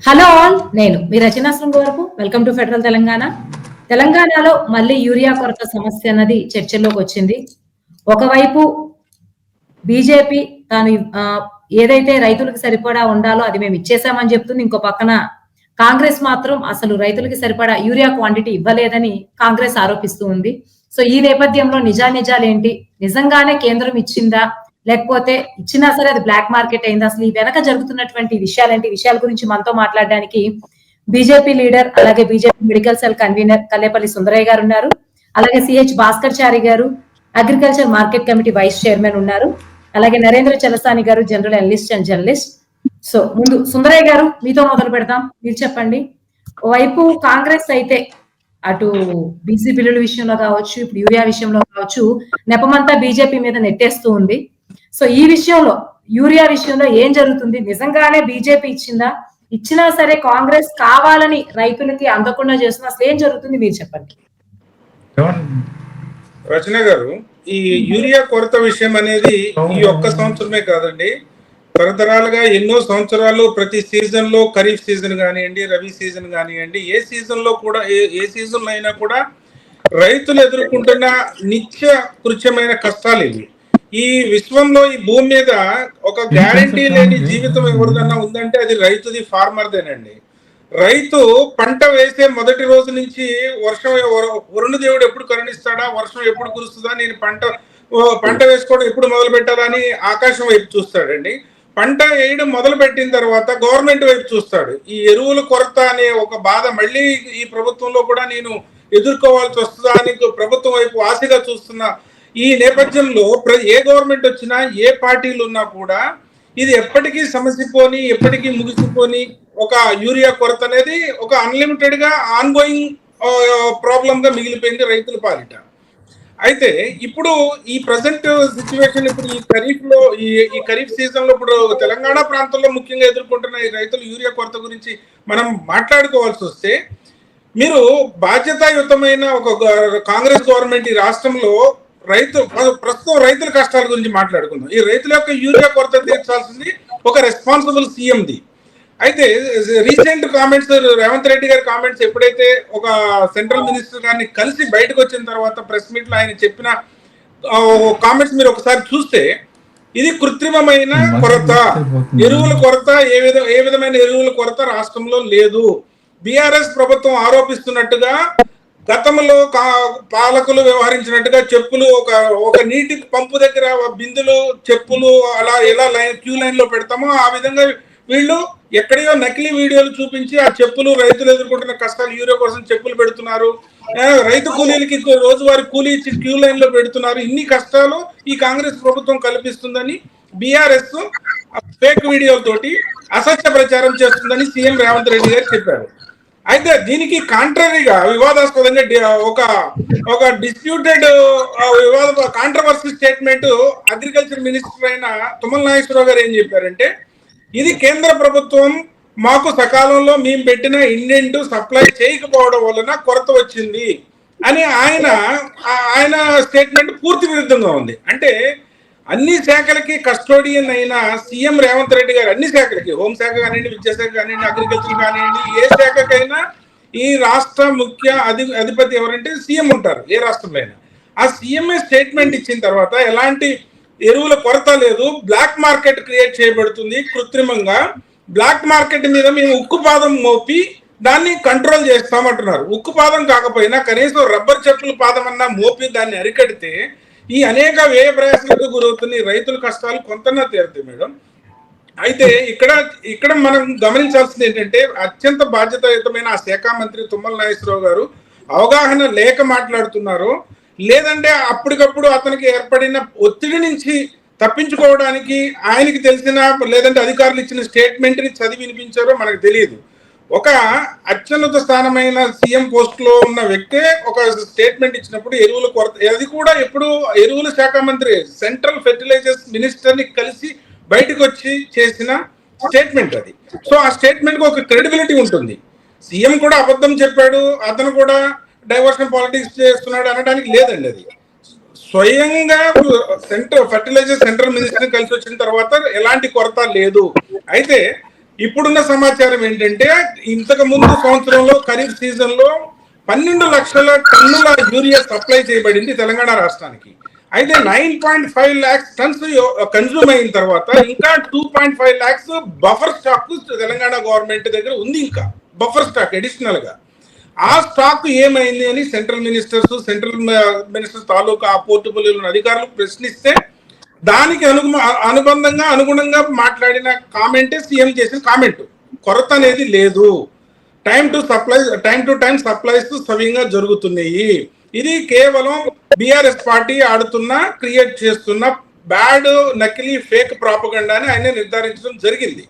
Hello all, నేను మీ Rachana Srungavarapu. Welcome to federal Telangana. తెలంగాణలో మళ్ళీ యూరియా కొరత సమస్య అన్నది చర్చల్లోకి వచ్చింది. ఒకవైపు బీజేపీ తాను ఏదైతే రైతులకు సరిపడా ఉండాలో అది మేము ఇచ్చేసామని చెప్తుంది. ఇంకో పక్కన కాంగ్రెస్ మాత్రం అసలు రైతులకి సరిపడా యూరియా క్వాంటిటీ ఇవ్వలేదని కాంగ్రెస్ ఆరోపిస్తూ ఉంది. సో ఈ నేపథ్యంలో నిజాలేంటి? నిజంగానే కేంద్రం ఇచ్చిందా, లేకపోతే ఇచ్చినా సరే అది బ్లాక్ మార్కెట్ అయింది? అసలు ఈ వెనక జరుగుతున్నటువంటి విషయాలేంటి? విషయాల గురించి మనతో మాట్లాడడానికి బీజేపీ లీడర్, అలాగే BJP medical cell convener Kallepalli Sundaraiah గారు ఉన్నారు. అలాగే సిహెచ్ భాస్కర్ చారి గారు agriculture market committee vice chairman ఉన్నారు. అలాగే నరేంద్ర చలసాని గారు general analyst and journalist. So ముందు సుందరయ్య గారు, మీతో మొదలు పెడతాం. మీరు చెప్పండి. వైపు కాంగ్రెస్ అయితే అటు బీసీ బిల్లుల విషయంలో కావచ్చు, ఇప్పుడు యూరియా విషయంలో కావచ్చు, నెపమంతా బీజేపీ మీద నెట్టేస్తూ ఉంది. సో ఈ విషయంలో, యూరియా విషయంలో ఏం జరుగుతుంది? నిజంగానే బీజేపీ ఇచ్చిందా? ఇచ్చినా సరే కాంగ్రెస్ కావాలని రైతులకి అందకుండా చేస్తున్నా, అసలు ఏం జరుగుతుంది మీరు చెప్పండి. రచన గారు, ఈ యూరియా కొరత విషయం అనేది ఈ ఒక్క సంవత్సరమే కాదండి, తరతరాలుగా ఎన్నో సంవత్సరాలు ప్రతి సీజన్ లో, ఖరీఫ్ సీజన్ కానివ్వండి, రబీ సీజన్ కానివ్వండి, ఏ సీజన్ లో కూడా ఏ సీజన్ లో అయినా కూడా రైతులు ఎదుర్కొంటున్న నిత్య కృత్యమైన కష్టాలు ఇవి. ఈ విశ్వంలో, ఈ భూమి మీద ఒక గ్యారంటీ లేని జీవితం ఎవరిదన్నా ఉందంటే అది రైతుది, ఫార్మర్దేనండి. రైతు పంట వేసే మొదటి రోజు నుంచి వర్షం, వరుణ దేవుడు ఎప్పుడు కరుణిస్తాడా, వర్షం ఎప్పుడు కురుస్తుందా, నేను పంట వేసుకోవడం ఎప్పుడు మొదలు పెట్టాలా అని ఆకాశం వైపు చూస్తాడండి. పంట వేయడం మొదలు పెట్టిన తర్వాత గవర్నమెంట్ వైపు చూస్తాడు. ఈ ఎరువుల కొరత అనే ఒక బాధ మళ్ళీ ఈ ప్రభుత్వంలో కూడా నేను ఎదుర్కోవాల్సి వస్తుందా అని ప్రభుత్వం వైపు ఆశగా చూస్తున్న ఈ నేపథ్యంలో ఏ గవర్నమెంట్ వచ్చినా, ఏ పార్టీలు ఉన్నా కూడా ఇది ఎప్పటికీ సమసిపోని, ఎప్పటికీ ముగిసిపోని ఒక యూరియా కొరత అనేది ఒక అన్లిమిటెడ్ గా ఆన్గోయింగ్ ప్రాబ్లం గా మిగిలిపోయింది రైతుల పాలిట. అయితే ఇప్పుడు ఈ ప్రజెంట్ సిచ్యువేషన్, ఇప్పుడు ఈ ఖరీఫ్ సీజన్ లో ఇప్పుడు తెలంగాణ ప్రాంతంలో ముఖ్యంగా ఎదుర్కొంటున్న ఈ రైతుల యూరియా కొరత గురించి మనం మాట్లాడుకోవాల్సి వస్తే, మీరు బాధ్యతాయుతమైన ఒక కాంగ్రెస్ గవర్నమెంట్ ఈ రాష్ట్రంలో ప్రస్తుతం రైతుల కష్టాల గురించి మాట్లాడుకుందాం. ఈ రైతుల యొక్క యూరియా కొరత తీర్చాల్సింది ఒక రెస్పాన్సిబుల్ సీఎంది. అయితే రీసెంట్ కామెంట్స్, రేవంత్ రెడ్డి గారి కామెంట్స్ ఎప్పుడైతే ఒక సెంట్రల్ మినిస్టర్ గారిని కలిసి బయటకు వచ్చిన తర్వాత ప్రెస్ మీట్ లో ఆయన చెప్పిన కామెంట్స్ మీరు ఒకసారి చూస్తే, ఇది కృత్రిమమైన కొరత, ఎరువుల కొరత, ఏ విధమైన ఎరువుల కొరత రాష్ట్రంలో లేదు. బీఆర్ఎస్ ప్రభుత్వం ఆరోపిస్తున్నట్టుగా, గతంలో పాలకులు వ్యవహరించినట్టుగా చెప్పులు ఒక నీటి పంపు దగ్గర బిందులు, చెప్పులు అలా ఎలా క్యూ లైన్ లో పెడతామో ఆ విధంగా వీళ్ళు ఎక్కడో నకిలీ వీడియోలు చూపించి ఆ చెప్పులు, రైతులు ఎదుర్కొంటున్న కష్టాలు, యూరియా కోసం చెప్పులు పెడుతున్నారు, రైతు కూలీలకి రోజువారీ కూలీ ఇచ్చి క్యూ లైన్ లో పెడుతున్నారు. ఇన్ని కష్టాలు ఈ కాంగ్రెస్ ప్రభుత్వం కల్పిస్తుందని బీఆర్ఎస్ ఫేక్ వీడియోలతోటి అసత్య ప్రచారం చేస్తుందని సీఎం రేవంత్ రెడ్డి గారు చెప్పారు. అయితే దీనికి కాంట్రరీగా, వివాదాస్పదంగా ఒక disputed controversy statement agriculture minister అయిన తుమ్మల నాగేశ్వరరావు గారు ఏం చెప్పారంటే, ఇది కేంద్ర ప్రభుత్వం మాకు సకాలంలో మేము పెట్టిన ఇండెంట్ సప్లై చేయకపోవడం వలన కొరత వచ్చింది అని ఆయన స్టేట్మెంట్ పూర్తి విరుద్ధంగా ఉంది. అంటే అన్ని శాఖలకి కస్టోడియన్ అయిన సీఎం రేవంత్ రెడ్డి గారు, అన్ని శాఖలకి, హోంశాఖ కానివ్వండి, విద్యాశాఖ కానివ్వండి, అగ్రికల్చర్ కానివ్వండి, ఏ శాఖకైనా ఈ రాష్ట్ర ముఖ్య అధిపతి ఎవరంటే సీఎం ఉంటారు, ఏ రాష్ట్రంలో అయినా. ఆ సీఎంఏ స్టేట్మెంట్ ఇచ్చిన తర్వాత ఎలాంటి ఎరువుల కొరత లేదు, బ్లాక్ మార్కెట్ క్రియేట్ చేయబడుతుంది కృత్రిమంగా, బ్లాక్ మార్కెట్ మీద మేము ఉక్కుపాదం మోపి దాన్ని కంట్రోల్ చేస్తామంటున్నారు. ఉక్కుపాదం కాకపోయినా కనీసం రబ్బర్ చెప్పుల పాదం అన్నా మోపి దాన్ని అరికడితే ఈ అనేక వ్యయ ప్రయాసాలకు గురవుతున్న రైతుల కష్టాలు కొంతన్నా తీరుతాయి మేడం. అయితే ఇక్కడ మనం గమనించాల్సింది ఏంటంటే, అత్యంత బాధ్యతాయుతమైన ఆ శాఖ మంత్రి తుమ్మల నాగేశ్వరరావు గారు అవగాహన లేక మాట్లాడుతున్నారు, లేదంటే అప్పటికప్పుడు అతనికి ఏర్పడిన ఒత్తిడి నుంచి తప్పించుకోవడానికి ఆయనకి తెలిసిన, లేదంటే అధికారులు ఇచ్చిన స్టేట్మెంట్ ని చదివి వినిపించారో మనకు తెలియదు. ఒక అత్యున్నత స్థానమైన సీఎం పోస్ట్ లో ఉన్న వ్యక్తే ఒక స్టేట్మెంట్ ఇచ్చినప్పుడు ఎరువుల కొరత, అది కూడా ఎప్పుడు ఎరువుల శాఖ మంత్రి సెంట్రల్ ఫెర్టిలైజర్స్ మినిస్టర్ ని కలిసి బయటకు వచ్చి చేసిన స్టేట్మెంట్ అది. సో ఆ స్టేట్మెంట్ కి ఒక క్రెడిబిలిటీ ఉంటుంది. సీఎం కూడా అబద్ధం చెప్పాడు, అతను కూడా డైవర్షన్ పాలిటిక్స్ చేస్తున్నాడు అనడానికి లేదండి. అది స్వయంగా ఫెర్టిలైజర్ సెంట్రల్ మినిస్టర్ కలిసి వచ్చిన తర్వాత ఎలాంటి కొరత లేదు. అయితే ఇప్పుడున్న సమాచారం ఏంటంటే ఇంతకు ముందు సంవత్సరంలో ఖరీఫ్ సీజన్ లో 12 లక్షల టన్నుల యూరియా సప్లై చేయబడింది తెలంగాణ రాష్ట్రానికి. అయితే 9.5 lakhs టన్స్ కన్జ్యూమ్ అయిన తర్వాత ఇంకా 2.5 lakhs buffer stock Telangana government దగ్గర ఉంది. ఇంకా బఫర్ స్టాక్ అడిషనల్ గా ఆ స్టాక్ ఏమైంది అని సెంట్రల్ మినిస్టర్స్ తాలూకా ఆ పోర్టుబుల్ అధికారులు ప్రశ్నిస్తే దానికి అనుగుణంగా మాట్లాడిన కామెంటే సీఎం చేసిన కామెంట్. కొరత అనేది లేదు, టైం టు టైం సప్లైస్ సవ్యంగా జరుగుతున్నాయి. ఇది కేవలం బీఆర్ఎస్ పార్టీ క్రియేట్ చేస్తున్న బ్యాడ్ నకిలీ ఫేక్ ప్రాపగండా అని ఆయన నిర్ధారించడం జరిగింది.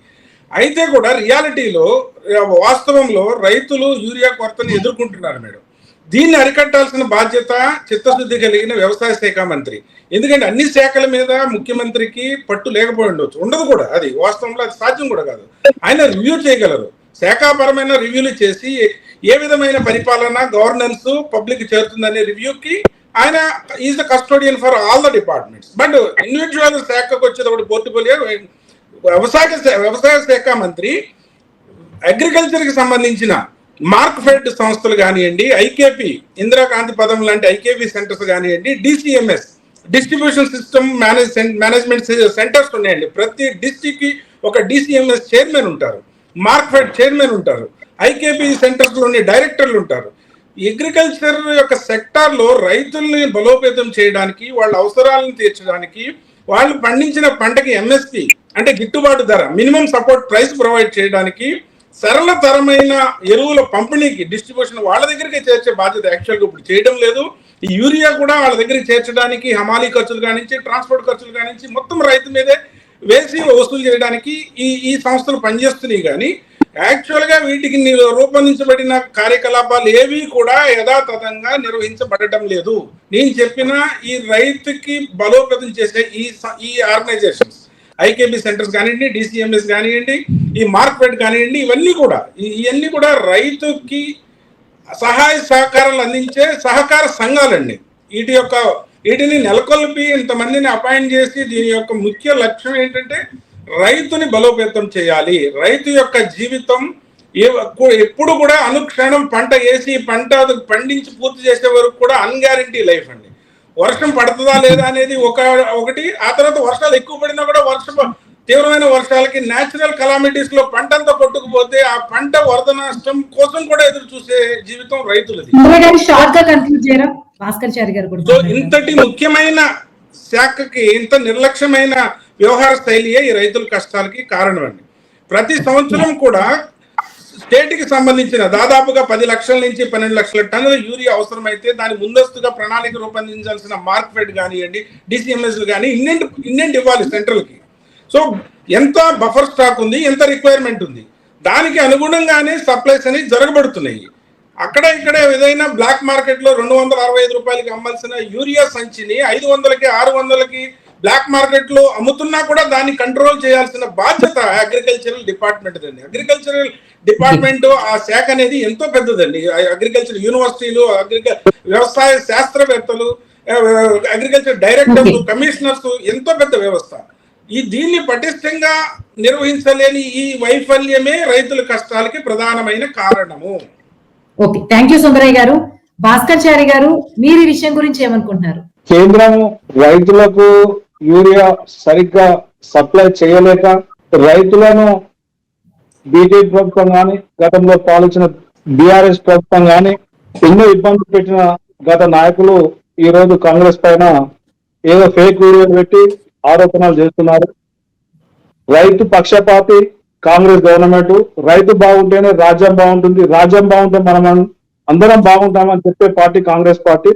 అయితే కూడా రియాలిటీలో వాస్తవంలో రైతులు యూరియా కొరతను ఎదుర్కొంటున్నారు మేడం. దీన్ని అరికట్టాల్సిన బాధ్యత చిత్తశుద్ధి కలిగిన వ్యవసాయ శాఖ మంత్రి. ఎందుకంటే అన్ని శాఖల మీద ముఖ్యమంత్రికి పట్టు లేకపోయి ఉండదు కూడా, అది వాస్తవంలో అది సాధ్యం కూడా కాదు. ఆయన రివ్యూ చేయగలరు, శాఖాపరమైన రివ్యూలు చేసి ఏ విధమైన పరిపాలన గవర్నెన్స్ పబ్లిక్ చేరుతుందనే రివ్యూకి ఆయన is the custodian for all the departments. But individual శాఖకు వచ్చేటప్పుడు పోర్టుఫోలియో వ్యవసాయ శాఖ మంత్రి అగ్రికల్చర్ కి సంబంధించిన మార్క్ఫెడ్ సంస్థలు కానివ్వండి, ఐకేపీ ఇందిరాకాంతి పదం లాంటి ఐకేపీ సెంటర్స్ కానివ్వండి, DCMS distribution system management centres ఉన్నాయండి. ప్రతి డిస్ట్రిక్ట్ కి ఒక డిసిఎంఎస్ చైర్మన్ ఉంటారు, మార్క్ఫెడ్ చైర్మన్ ఉంటారు, ఐకేపీ సెంటర్స్ లోని డైరెక్టర్లు ఉంటారు. అగ్రికల్చర్ యొక్క సెక్టార్ లో రైతుల్ని బలోపేతం చేయడానికి, వాళ్ళ అవసరాలను తీర్చడానికి, వాళ్ళు పండించిన పంటకి ఎంఎస్పి అంటే గిట్టుబాటు ధర, మినిమం సపోర్ట్ ప్రైస్ ప్రొవైడ్ చేయడానికి, సరళతరమైన ఎరువుల పంపిణీకి డిస్ట్రిబ్యూషన్ వాళ్ళ దగ్గరికి చేర్చే బాధ్యత యాక్చువల్గా ఇప్పుడు చేయడం లేదు. ఈ యూరియా కూడా వాళ్ళ దగ్గరికి చేర్చడానికి హమాలీ ఖర్చులు కానించి, ట్రాన్స్పోర్ట్ ఖర్చులు కానించి మొత్తం రైతు మీదే వేసి వసూలు చేయడానికి ఈ సంస్థలు పనిచేస్తున్నాయి. కానీ యాక్చువల్గా వీటికి రూపొందించబడిన కార్యకలాపాలు ఏవి కూడా యథాతథంగా నిర్వహించబడటం లేదు. నేను చెప్పిన ఈ రైతుకి బలోపేతం చేసే ఈ ఆర్గనైజేషన్స్, ఐకేబీ సెంటర్స్ కానివ్వండి, డిసిఎంఎస్ కానివ్వండి, ఈ మార్కెట్ కానివ్వండి, ఇవన్నీ కూడా రైతుకి సహాయ సహకారాలు అందించే సహకార సంఘాలండి. వీటిని నెలకొల్పి ఇంతమందిని అపాయింట్ చేసి దీని యొక్క ముఖ్య లక్ష్యం ఏంటంటే రైతుని బలోపేతం చేయాలి. రైతు యొక్క జీవితం ఎప్పుడు కూడా అనుక్షణం పంట వేసి పంట పండించి పూర్తి చేసే వరకు కూడా అన్గ్యారంటీ లైఫ్ అండి. వర్షం పడుతుందా లేదా అనేది ఒకటి, ఆ తర్వాత వర్షాలు ఎక్కువ పడినా కూడా తీవ్రమైన వర్షాలకి న్యాచురల్ కలామిటీస్ లో పంట అంతా కొట్టుకుపోతే ఆ పంట వరద నష్టం కోసం కూడా ఎదురు చూసే జీవితం రైతులది. సో ఇంతటి ముఖ్యమైన శాఖకి ఇంత నిర్లక్ష్యమైన వ్యవహార శైలియే ఈ రైతుల కష్టాలకి కారణం అండి. ప్రతి సంవత్సరం కూడా స్టేట్ కి సంబంధించిన దాదాపుగా 10 లక్షల నుంచి 12 లక్షల టన్నుల యూరియా అవసరమైతే దాని ముందస్తుగా ప్రణాళిక రూపొందించాల్సిన మార్క్ఫెడ్ కానివ్వండి, డిసిఎంఎస్ కానీ ఇన్నెంట్ ఇవ్వాలి సెంట్రల్ కి. సో ఎంత బఫర్ స్టాక్ ఉంది, ఎంత రిక్వైర్మెంట్ ఉంది, దానికి అనుగుణంగానే సప్లైస్ అనేవి జరగబడుతున్నాయి. అక్కడ ఇక్కడ ఏదైనా బ్లాక్ మార్కెట్ లో 265 రూపాయలకి అమ్మాల్సిన యూరియా సంచిని 500కి 600కి బ్లాక్ మార్కెట్ లో అమ్ముతున్నా కూడా దాన్ని కంట్రోల్ చేయాల్సిన బాధ్యత అగ్రికల్చరల్ డిపార్ట్మెంట్ అండి. అగ్రికల్చరల్ డిపార్ట్మెంట్ ఆ శాఖ అనేది ఎంతో పెద్దదండి. అగ్రికల్చర్ యూనివర్సిటీలు, వ్యవసాయ శాస్త్రవేత్తలు, అగ్రికల్చర్ డైరెక్టర్లు, కమిషనర్స్, ఎంతో పెద్ద వ్యవస్థ. దీన్ని పటిష్టంగా నిర్వహించలేని ఈ వైఫల్యమే రైతుల కష్టాలకి ప్రధానమైన కారణము. ఓకే, థ్యాంక్ యూ సుందరయ్య గారు. భాస్కర్ చారి గారు, మీరు ఈ విషయం గురించి ఏమనుకుంటున్నారు? కేంద్రం రైతులకు యూరియా సరిగ్గా సప్లై చేయలేక రైతులను బీజేపీ ప్రభుత్వం కానీ, గతంలో పాలించిన బీఆర్ఎస్ ప్రభుత్వం కానీ ఎన్నో ఇబ్బందులు పెట్టిన గత నాయకులు ఈ రోజు కాంగ్రెస్ పైన ఏదో ఫేక్ వీడియోలు పెట్టి ఆరోపణలు చేస్తున్నారు. రైతు పక్షపాతి కాంగ్రెస్ గవర్నమెంట్. రైతు బాగుంటేనే రాజ్యం బాగుంటుంది, రాజ్యం బాగుంటే మనం అందరం బాగుంటామని చెప్పే party Congress party.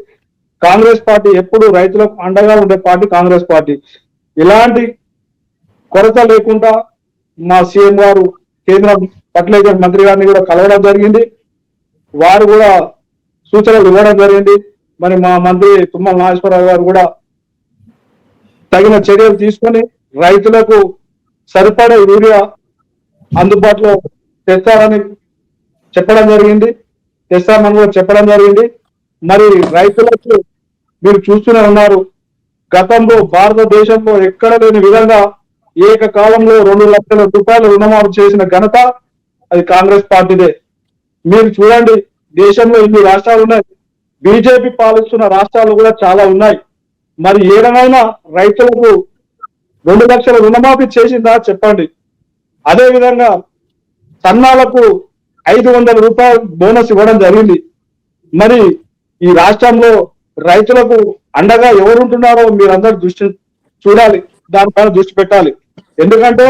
Congress party ఎప్పుడు రైతులకు అండగా ఉండే పార్టీ కాంగ్రెస్ పార్టీ. ఇలాంటి కొరత లేకుండా మా సీఎం గారు కేంద్ర ఫర్టిలైజర్ మంత్రి గారిని కూడా కలవడం జరిగింది. వారు కూడా సూచనలు ఇవ్వడం జరిగింది. మరి మా మంత్రి తుమ్మల నాగేశ్వరరావు గారు కూడా తగిన చర్యలు తీసుకొని రైతులకు సరిపడే యూరియా అందుబాటులో తెస్తారని చెప్పడం జరిగింది, తెస్తామని కూడా చెప్పడం జరిగింది. మరి రైతులకు మీరు చూస్తూనే ఉన్నారు, గతంలో భారతదేశంలో ఎక్కడ లేని విధంగా ఏకకాలంలో 2 లక్షల రూపాయలు రుణమాఫీ చేసిన ఘనత అది కాంగ్రెస్ పార్టీదే. మీరు చూడండి, దేశంలో ఇన్ని రాష్ట్రాలు ఉన్నాయి, బీజేపీ పాలిస్తున్న రాష్ట్రాలు కూడా చాలా ఉన్నాయి. మరి ఏడమైనా రైతులకు 2 లక్షల రుణమాఫీ చేసిందా చెప్పండి. అదే విధంగా సన్నాలకు 500 రూపాయలు బోనస్ ఇవ్వడం జరిగింది. మరి ఈ రాష్ట్రంలో రైతులకు అండగా ఎవరుంటున్నారో మీరందరూ దృష్టి చూడాలి, దానిపైన దృష్టి పెట్టాలి. ఎందుకంటే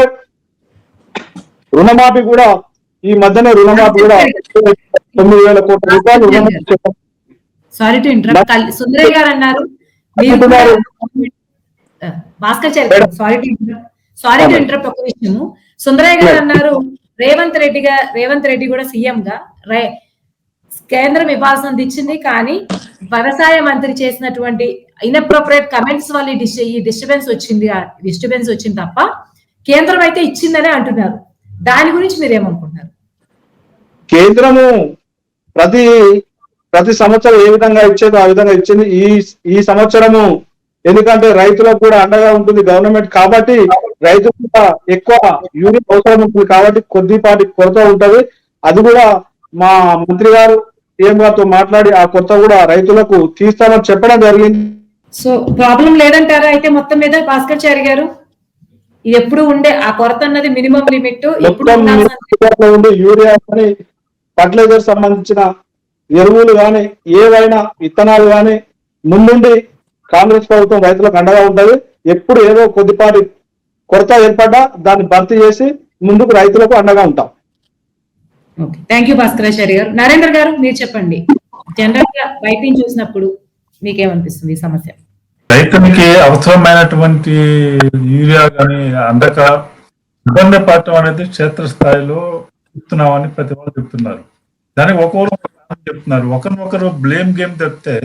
రుణమాఫీ కూడా ఈ మధ్యనే రుణమాఫీ కూడా 9,000 కోట్ల రూపాయలు రుణమాఫీ. Sorry to interrupt. సుందరయ్య గారు అన్నారు, భాస్కర్ సారీ టు ఇంటరప్ట్ ఒక విషయము. సుందరయ్య గారు అన్నారు రేవంత్ రెడ్డి కూడా సీఎం గా కేంద్రం ఇవ్వాల్సినది ఇచ్చింది, కానీ వ్యవసాయ మంత్రి చేసినటువంటి ఇన్అప్రోప్రియేట్ కమెంట్స్ వల్ల ఈ డిస్టర్బెన్స్ వచ్చింది తప్ప కేంద్రం అయితే ఇచ్చిందనే అంటున్నారు. దాని గురించి మీరేమనుకుంటున్నారు? కేంద్రము ప్రతి సంవత్సరం ఏ విధంగా ఇచ్చేదో ఆ విధంగా ఇచ్చింది. ఈ సంవత్సరము ఎందుకంటే రైతులకు కూడా అండగా ఉంటుంది గవర్నమెంట్, కాబట్టి రైతులకు కూడా ఎక్కువ యూనిట్ అవసరం ఉంటుంది, కాబట్టి కొద్దిపాటి కొరత ఉంటది. అది కూడా మా మంత్రి గారు సీఎం గారితో మాట్లాడి ఆ కొరత కూడా రైతులకు తీస్తామని చెప్పడం జరిగింది. సో ప్రాబ్లం లేదంటారా అయితే మొత్తం మీద భాస్కర్ చారి గారు? ఇది ఎప్పుడు ఉండే ఆ కొరత అన్నది మినిమం లిమిట్ ఉండే యూరియా కానీ ఫర్టిలైజర్ సంబంధించిన ఎరువులు కానీ ఏవైనా విత్తనాలు కానీ ముందుండి కాంగ్రెస్ ప్రభుత్వం రైతులకు అండగా ఉంటది. ఎప్పుడు ఏదో కొద్దిపాటి కొరత ఏర్పడ్డా దాన్ని భర్తీ చేసి ముందుకు రైతులకు అండగా ఉంటాం. థ్యాంక్ యూ భాస్కరాచారి గారు. నరేందర్ గారు మీరు చెప్పండి, జనరల్ గా బయట నుంచి చూసినప్పుడు మీకేమనిపిస్తుంది ఈ సమస్య? రైతునికి అవసరమైనటువంటి యూరియా కానీ అందక ఇబ్బంది పడటం అనేది క్షేత్రస్థాయిలో చెప్తున్నామని ప్రతి వాళ్ళు చెప్తున్నారు. దానికి ఒక్కొక్కరు చెప్తున్నారు, ఒకరినొకరు బ్లేమ్ గేమ్ చెప్తే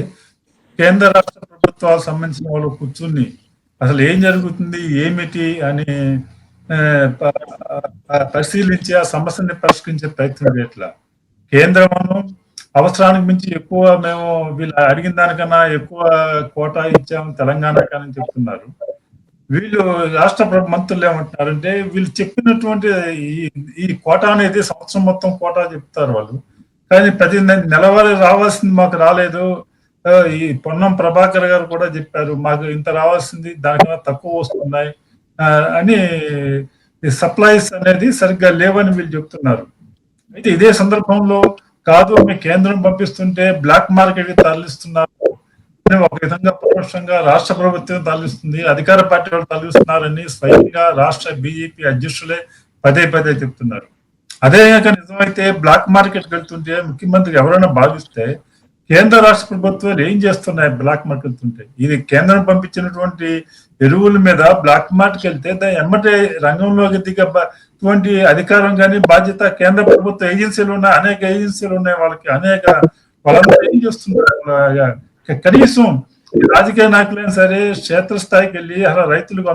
కేంద్ర రాష్ట్ర ప్రభుత్వాలకు సంబంధించిన వాళ్ళు కూర్చుని అసలు ఏం జరుగుతుంది ఏమిటి అని పరిశీలించి ఆ సమస్యని పరిష్కరించే ప్రయత్నం చేయట్లా. కేంద్రం అవసరానికి మించి ఎక్కువ మేము వీళ్ళు అడిగిన దానికన్నా ఎక్కువ కోటా ఇచ్చాము తెలంగాణకి అని చెప్తున్నారు. వీళ్ళు రాష్ట్ర మంత్రులు ఏమంటున్నారంటే వీళ్ళు చెప్పినటువంటి ఈ కోటా అనేది సంవత్సరం మొత్తం కోటా చెప్తారు వాళ్ళు, కానీ ప్రతి నెలవారీ రావాల్సింది మాకు రాలేదు. ఈ పొన్నం ప్రభాకర్ గారు కూడా చెప్పారు మాకు ఇంత రావాల్సింది దానికన్నా తక్కువ వస్తున్నాయి అని, సప్లైస్ అనేది సరిగ్గా లేవని వీళ్ళు చెప్తున్నారు. అయితే ఇదే సందర్భంలో కాదు మీ కేంద్రం పంపిస్తుంటే బ్లాక్ మార్కెట్ తరలిస్తున్నారు, ఒక విధంగా పరోక్షంగా రాష్ట్ర ప్రభుత్వం తరలిస్తుంది, అధికార పార్టీ వాళ్ళు తరలిస్తున్నారని స్వయంగా రాష్ట్ర బీజేపీ అధ్యక్షులే పదే చెప్తున్నారు. అదే కనుక నిజమైతే బ్లాక్ మార్కెట్కి వెళ్తుంటే ముఖ్యమంత్రి ఎవరైనా భావిస్తే కేంద్ర రాష్ట్ర ప్రభుత్వాలు ఏం చేస్తున్నాయి బ్లాక్ మార్కెట్ ఉంటే? ఇది కేంద్రం పంపించినటువంటి ఎరువుల మీద బ్లాక్ మార్కెట్ వెళ్తే దాని ఎమ్మటే రంగంలోకి దిగటువంటి అధికారం కానీ బాధ్యత కేంద్ర ప్రభుత్వ ఏజెన్సీలు ఉన్నాయి, అనేక ఏజెన్సీలు ఉన్నాయి, వాళ్ళందరూ ఏం చేస్తున్నారు? కనీసం రాజకీయ నాయకులైనా సరే క్షేత్రస్థాయికి వెళ్ళి అలా రైతులకు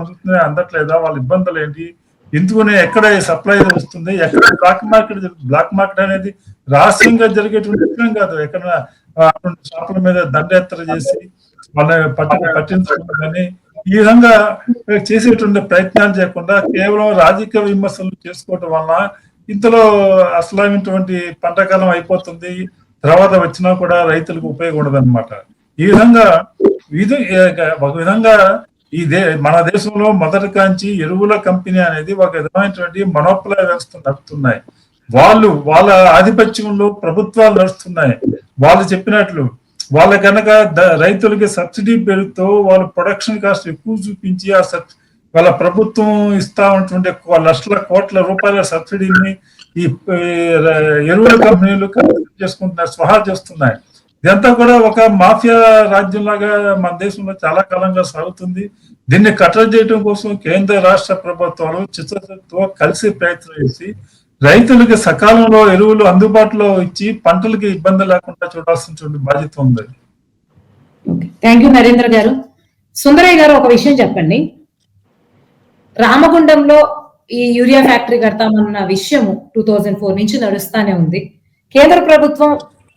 అందట్లేదా, వాళ్ళ ఇబ్బందులు ఏంటి, ఎందుకునే ఎక్కడ సప్లై వస్తుంది, ఎక్కడ బ్లాక్ మార్కెట్ అనేది రహస్యంగా జరిగేటువంటి విషయం కాదు. ఎక్కడ షాపుల మీద దండయాత్ర చేసి వాళ్ళని పట్టించడం కానీ ఈ విధంగా చేసేటువంటి ప్రయత్నాలు చేయకుండా కేవలం రాజకీయ విమర్శలు చేసుకోవటం వల్ల ఇంతలో అసలైనటువంటి పంటకాలం అయిపోతుంది, తర్వాత వచ్చినా కూడా రైతులకు ఉపయోగం ఉండదు అనమాట. ఈ విధంగా ఒక విధంగా మన దేశంలో మొదటి కాంచి ఎరువుల కంపెనీ అనేది ఒక విధమైనటువంటి మొనోపలై వ్యవస్థ నడుపుతున్నాయి. వాళ్ళ ఆధిపత్యంలో ప్రభుత్వాలు నడుస్తున్నాయి. వాళ్ళు చెప్పినట్లు వాళ్ళ కనుక రైతులకి సబ్సిడీ పేరుతో వాళ్ళ ప్రొడక్షన్ కాస్ట్ ఎక్కువ చూపించి వాళ్ళ ప్రభుత్వం ఇస్తా ఉన్నటువంటి లక్షల కోట్ల రూపాయల సబ్సిడీని ఈ ఎరువుల కంపెనీలు చేసుకుంటున్నారు, స్వహా చేస్తున్నాయి. ఇదంతా కూడా ఒక మాఫియా రాజ్యంలాగా మన దేశంలో చాలా కాలంగా సాగుతుంది. దీన్ని కట్టడి చేయడం కోసం కేంద్ర రాష్ట్ర ప్రభుత్వాలు చిత్తశుద్ధితో కలిసి ప్రయత్నం చేసి రైతులకి సకాలంలో ఎరువులు అందుబాటులో ఇచ్చి పంటలకి ఇబ్బంది లేకుండా చూడాల్సిన బాధ్యత ఉంది. థ్యాంక్ యూ నరేంద్ర గారు. సుందరయ్య గారు ఒక విషయం చెప్పండి, రామగుండంలో ఈ యూరియా ఫ్యాక్టరీ కడతామన్న విషయం 2004 నుంచి నడుస్తానే ఉంది. కేంద్ర ప్రభుత్వం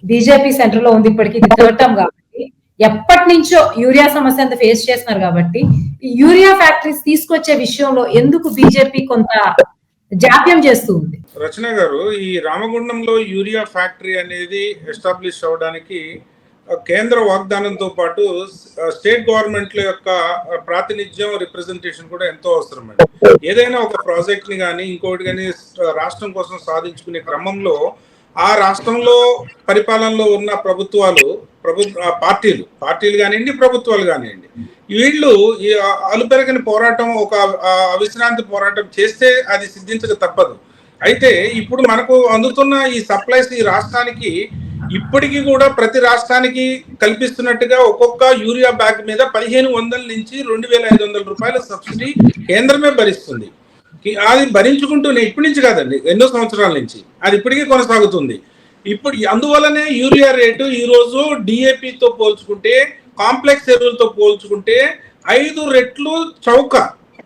బీజేపీ సెంటర్ లో ఉంది, ఇప్పటికీ ఇది థర్డ్ టర్మ్ కాబట్టి ఎప్పటి నుంచో యూరియా సమస్య అంతా ఫేస్ చేస్తున్నారు కాబట్టి ఈ యూరియా ఫ్యాక్టరీస్ తీసుకొచ్చే విషయంలో ఎందుకు బీజేపీ కొంత జాప్యం చేస్తూ ఉంది? రచన గారు, ఈ రామగుండంలో యూరియా ఫ్యాక్టరీ అనేది ఎస్టాబ్లిష్ అవడానికి కేంద్ర వాగ్దానంతో పాటు స్టేట్ గవర్నమెంట్ల యొక్క ప్రాతినిధ్యం, రిప్రజెంటేషన్ కూడా ఎంతో అవసరం అండి. ఏదైనా ఒక ప్రాజెక్ట్ ని కానీ ఇంకోటి కానీ రాష్ట్రం కోసం సాధించుకునే క్రమంలో ఆ రాష్ట్రంలో పరిపాలనలో ఉన్న పార్టీలు కానివ్వండి, ప్రభుత్వాలు కానివ్వండి, వీళ్ళు ఈ అలుపెరగని పోరాటం, ఒక అవిశ్రాంతి పోరాటం చేస్తే అది సిద్ధించక తప్పదు. అయితే ఇప్పుడు మనకు అందుతున్న ఈ సప్లైస్ ఈ రాష్ట్రానికి ఇప్పటికీ కూడా ప్రతి రాష్ట్రానికి కల్పిస్తున్నట్టుగా ఒక్కొక్క యూరియా బ్యాగ్ మీద 1500 నుంచి 2500 రూపాయల సబ్సిడీ కేంద్రమే భరిస్తుంది. అది భరించుకుంటూనే ఇప్పటి నుంచి కాదండి, ఎన్నో సంవత్సరాల నుంచి అది ఇప్పటికీ కొనసాగుతుంది. ఇప్పుడు అందువల్లనే యూరియా రేటు ఈ రోజు డిఏపితో పోల్చుకుంటే, కాంప్లెక్స్ ఎరువులతో పోల్చుకుంటే 5 రెట్లు చౌక,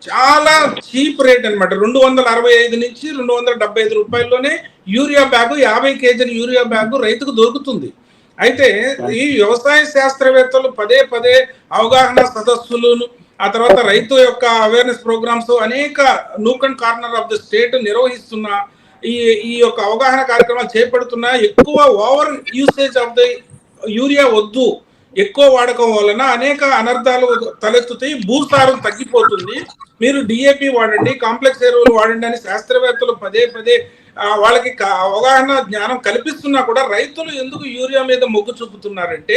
చాలా చీప్ రేట్ అనమాట. 265 నుంచి 275 రూపాయల్లోనే యూరియా బ్యాగు, 50 కేజీల యూరియా బ్యాగు రైతుకు దొరుకుతుంది. అయితే ఈ వ్యవసాయ శాస్త్రవేత్తలు పదే అవగాహన సదస్సులను, ఆ తర్వాత రైతు యొక్క అవేర్నెస్ ప్రోగ్రామ్స్ అనేక nook and corner of the state నిర్వహిస్తున్న ఈ యొక్క అవగాహన కార్యక్రమాలు చేపడుతున్నా ఎక్కువ over usage of the urea వద్దు, ఎక్కువ వాడకం వలన అనేక అనర్థాలు తలెత్తుతాయి, భూసారం తగ్గిపోతుంది, మీరు డిఏపి వాడండి, కాంప్లెక్స్ ఎరువులు వాడండి అని శాస్త్రవేత్తలు పదే వాళ్ళకి అవగాహన జ్ఞానం కల్పిస్తున్నా కూడా రైతులు ఎందుకు యూరియా మీద మొగ్గు చూపుతున్నారంటే,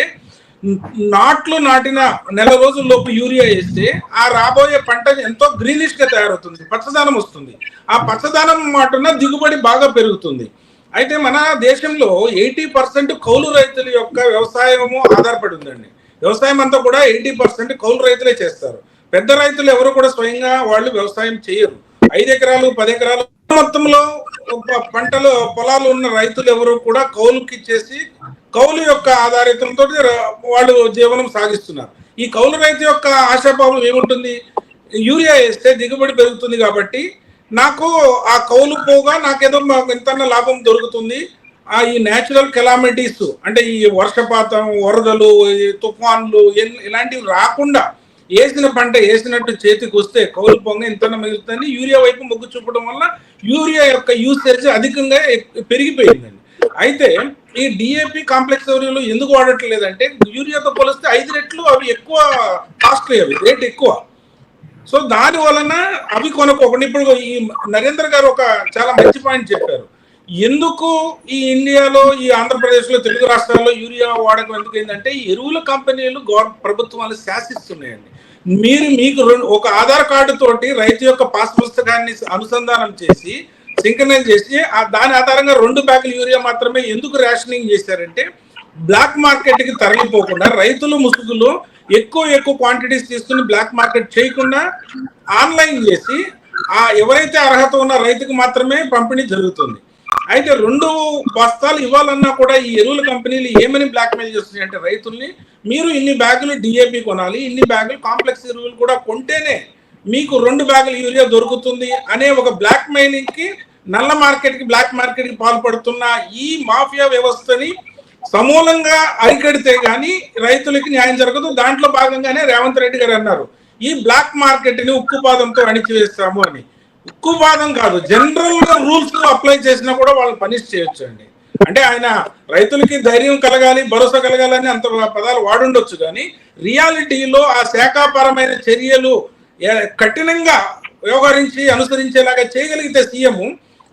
నాట్లు నాటిన నెల రోజుల్లోపు యూరియా వేస్తే ఆ రాబోయే పంట ఎంతో గ్రీనిష్ గా తయారవుతుంది, పచ్చదనం వస్తుంది, ఆ పచ్చదనం మాటున దిగుబడి బాగా పెరుగుతుంది. అయితే మన దేశంలో 80% కౌలు రైతుల యొక్క వ్యవసాయము ఆధారపడి ఉందండి. వ్యవసాయం అంతా కూడా 80% కౌలు రైతులే చేస్తారు. పెద్ద రైతులు ఎవరు కూడా స్వయంగా వాళ్ళు వ్యవసాయం చేయరు. 5 ఎకరాలు 10 ఎకరాలు మొత్తంలో పొలాలు ఉన్న రైతులు ఎవరు కూడా కౌలుకి ఇచ్చేసి కౌలు యొక్క ఆధారితంతో వాళ్ళు జీవనం సాగిస్తున్నారు. ఈ కౌలు రైతు యొక్క ఆశాభావం ఏముంటుంది, యూరియా వేస్తే దిగుబడి పెరుగుతుంది కాబట్టి నాకు ఆ కౌలు పోగా నాకేదో ఎంత లాభం దొరుకుతుంది, ఈ న్యాచురల్ కెలామిటీస్ అంటే ఈ వర్షపాతం, వరదలు, తుఫాన్లు ఇలాంటివి రాకుండా వేసిన పంట వేసినట్టు చేతికి వస్తే కౌలు పొంగ ఇంత మిగులుతుంది. యూరియా వైపు మొగ్గు చూపడం వల్ల యూరియా యొక్క యూసేజ్ అధికంగా పెరిగిపోయిందండి. అయితే ఈ డిఏపి కాంప్లెక్స్ ఎరువులు ఎందుకు వాడట్లేదంటే, యూరియాతో పోలిస్తే 5 రెట్లు అవి ఎక్కువ కాస్ట్లీ, అవి రేట్ ఎక్కువ. సో దాని వలన అవి కొనుక్కోకుండా ఇప్పుడు ఈ నరేంద్ర గారు ఒక చాలా మంచి పాయింట్ చెప్పారు. ఎందుకు ఈ ఇండియాలో, ఈ ఆంధ్రప్రదేశ్లో, తెలుగు రాష్ట్రాల్లో యూరియా వాడకం ఎందుకు అయిందంటే, ఎరువుల కంపెనీలు ప్రభుత్వాలు శాసిస్తున్నాయండి. మీకు ఒక ఆధార్ కార్డు తోటి రైతు యొక్క పాస్ పుస్తకాన్ని అనుసంధానం చేసి సింక్రనైజ్ చేసి దాని ఆధారంగా 2 బ్యాగులు యూరియా మాత్రమే ఎందుకు రేషనింగ్ చేశారంటే, బ్లాక్ మార్కెట్ కి తరలిపోకుండా రైతులు ముసుగులు ఎక్కువ క్వాంటిటీస్ తీసుకుని బ్లాక్ మార్కెట్ చేయకుండా ఆన్లైన్ చేసి ఎవరైతే అర్హత ఉన్న రైతుకు మాత్రమే పంపిణీ జరుగుతుంది. అయితే 2 బస్తాలు ఇవ్వాలన్నా కూడా ఈ ఎరువుల కంపెనీలు ఏమని బ్లాక్ మెయిల్ చేస్తున్నాయి అంటే, రైతుల్ని మీరు ఇన్ని బ్యాగులు డిఏపి కొనాలి, ఇన్ని బ్యాగులు కాంప్లెక్స్ ఎరువులు కూడా కొంటేనే మీకు 2 బ్యాగులు యూరియా దొరుకుతుంది అనే ఒక బ్లాక్ మెయిలింగ్ కి, నల్ల మార్కెట్ కి, బ్లాక్ మార్కెట్ కి పాల్పడుతున్న ఈ మాఫియా వ్యవస్థని సమూలంగా అరికడితే గానీ రైతులకి న్యాయం జరగదు. దాంట్లో భాగంగానే రేవంత్ రెడ్డి గారు అన్నారు, ఈ బ్లాక్ మార్కెట్ ని ఉక్కుపాదంతో అణిచివేస్తాము అని. ఉక్కుపాదం కాదు, జనరల్ గా రూల్స్ అప్లై చేసినా కూడా వాళ్ళని పనిష్ చేయొచ్చు అండి. అంటే ఆయన రైతులకి ధైర్యం కలగాలి, భరోసా కలగాలని అంత పదాలు వాడుండొచ్చు, కానీ రియాలిటీలో ఆ శాఖాపరమైన చర్యలు కఠినంగా వ్యవహరించి అనుసరించేలాగా చేయగలిగితే సీఎం,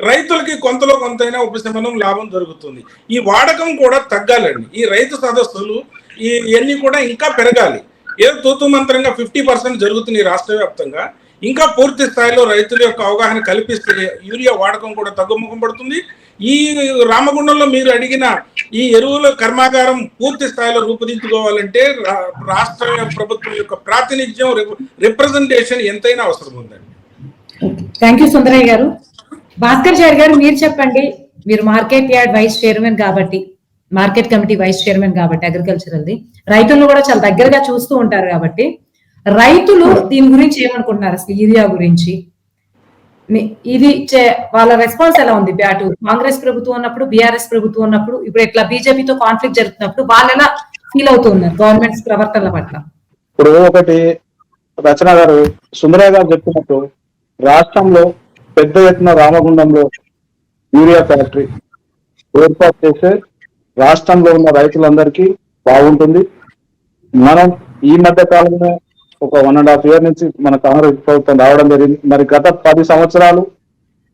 రైతులకి కొంతలో కొంతైనా ఉపశమనం, లాభం జరుగుతుంది. ఈ వాడకం కూడా తగ్గాలండి. ఈ రైతు సదస్సులు ఇవన్నీ కూడా ఇంకా పెరగాలి. ఏదో తూతు మంత్రంగా 50% జరుగుతుంది రాష్ట్ర వ్యాప్తంగా. ఇంకా పూర్తి స్థాయిలో రైతుల యొక్క అవగాహన కల్పిస్తే యూరియా వాడకం కూడా తగ్గుముఖం పడుతుంది. ఈ రామగుండంలో మీరు అడిగిన ఈ ఎరువుల కర్మాగారం పూర్తి స్థాయిలో రూపుదిద్దుకోవాలంటే రాష్ట్ర ప్రభుత్వం యొక్క ప్రాతినిధ్యం, రిప్రజెంటేషన్ ఎంతైనా అవసరం ఉందండి. థ్యాంక్ యూ సుందరయ్య గారు. భాస్కర్ చారి గారు, మీరు చెప్పండి. మీరు మార్కెట్ యార్డ్ వైస్ చైర్మన్ కాబట్టి, మార్కెట్ కమిటీ వైస్ చైర్మన్ కాబట్టి అగ్రికల్చరల్ది, రైతులను కూడా చాలా దగ్గరగా చూస్తూ ఉంటారు కాబట్టి, రైతులు దీని గురించి ఏమనుకుంటున్నారు? అసలు యూరియా గురించి ఇది వాళ్ళ రెస్పాన్స్ ఎలా ఉంది? అటు కాంగ్రెస్ ప్రభుత్వం ఉన్నప్పుడు, బీఆర్ఎస్ ప్రభుత్వం ఉన్నప్పుడు, ఇప్పుడు ఇట్లా బీజేపీతో కాన్ఫ్లిక్ట్ జరుగుతున్నప్పుడు వాళ్ళు ఎలా ఫీల్ అవుతూ ఉన్నారు గవర్నమెంట్స్ ప్రవర్తనల పట్ల? ఇప్పుడు ఒకటి రచన గారు, సుందరయ్య గారు చెప్పినట్టు రాష్ట్రంలో పెద్ద ఎత్తున రామగుండంలో యూరియా ఫ్యాక్టరీ ఏర్పాటు చేస్తే రాష్ట్రంలో ఉన్న రైతులందరికీ బాగుంటుంది. మనం ఈ మధ్య కాలంలో ఒక 1.5 year నుంచి మన కాంగ్రెస్ ప్రభుత్వం రావడం జరిగింది. మరి గత 10 సంవత్సరాలు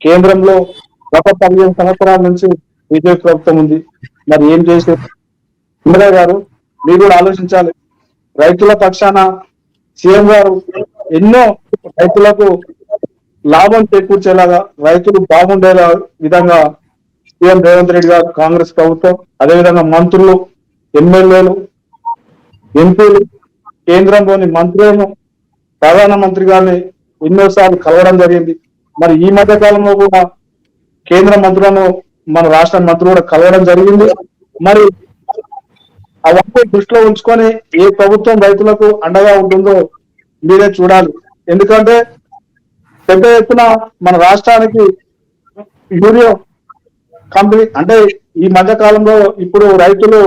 కేంద్రంలో, గత 15 సంవత్సరాల నుంచి బీజేపీ ప్రభుత్వం ఉంది. మరి ఏం చేశారు? సుందరయ్య గారు మీరు కూడా ఆలోచించాలి. రైతుల పక్షాన సీఎం గారు ఎన్నో రైతులకు లాభం చేకూర్చేలాగా, రైతులు బాగుండేలా విధంగా సీఎం రేవంత్ రెడ్డి గారు, కాంగ్రెస్ ప్రభుత్వం, అదేవిధంగా మంత్రులు, ఎమ్మెల్యేలు, ఎంపీలు, కేంద్రంలోని మంత్రులను, ప్రధానమంత్రి గారిని ఎన్నోసార్లు కలవడం జరిగింది. మరి ఈ మధ్య కాలంలో కూడా కేంద్ర మంత్రులను మన రాష్ట్ర మంత్రులు కూడా కలవడం జరిగింది. మరి అవన్నీ దృష్టిలో ఉంచుకొని ఏ ప్రభుత్వం రైతులకు అండగా ఉంటుందో మీరే చూడాలి. ఎందుకంటే పెద్ద ఎత్తున మన రాష్ట్రానికి యూరియా కంపెనీ అంటే ఈ మధ్య కాలంలో ఇప్పుడు రైతులు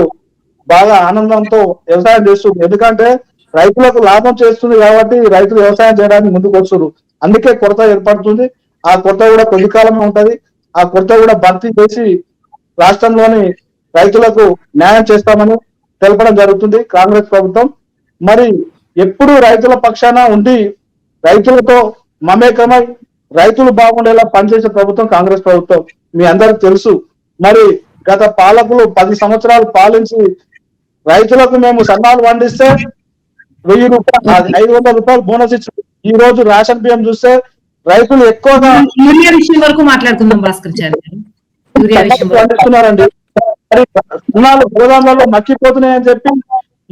బాగా ఆనందంతో వ్యవసాయం చేస్తున్నారు. ఎందుకంటే రైతులకు లాభం చేస్తుంది కాబట్టి రైతులు వ్యవసాయం చేయడానికి ముందుకు వస్తున్నారు. అందుకే కొరత ఏర్పడుతుంది. ఆ కొరత కూడా కొద్ది కాలమే ఉంటది. ఆ కొరత కూడా భర్తీ చేసి రాష్ట్రంలోని రైతులకు న్యాయం చేస్తామని తెలపడం జరుగుతుంది కాంగ్రెస్ ప్రభుత్వం. మరి ఎప్పుడు రైతుల పక్షాన ఉండి రైతులతో మమేకమై రైతులు బాగుండేలా పనిచేసే ప్రభుత్వం కాంగ్రెస్ ప్రభుత్వం. మీ అందరికి తెలుసు. మరి గత పాలకులు 10 సంవత్సరాలు పాలించి రైతులకు మేము సన్నాలు పండిస్తే 1000 రూపాయలు, 500 రూపాయలు బోనస్ ఇచ్చి ఈ రోజు రేషన్ బియ్యం చూస్తే రైతులు ఎక్కువగా యూరియా విషయం వరకు మాట్లాడుకుందాం భాస్కరాచారి గారు. యూరియా విషయం పండిస్తున్నారండి. సన్నాలు గోదాములలో మక్కిపోతున్నాయని చెప్పి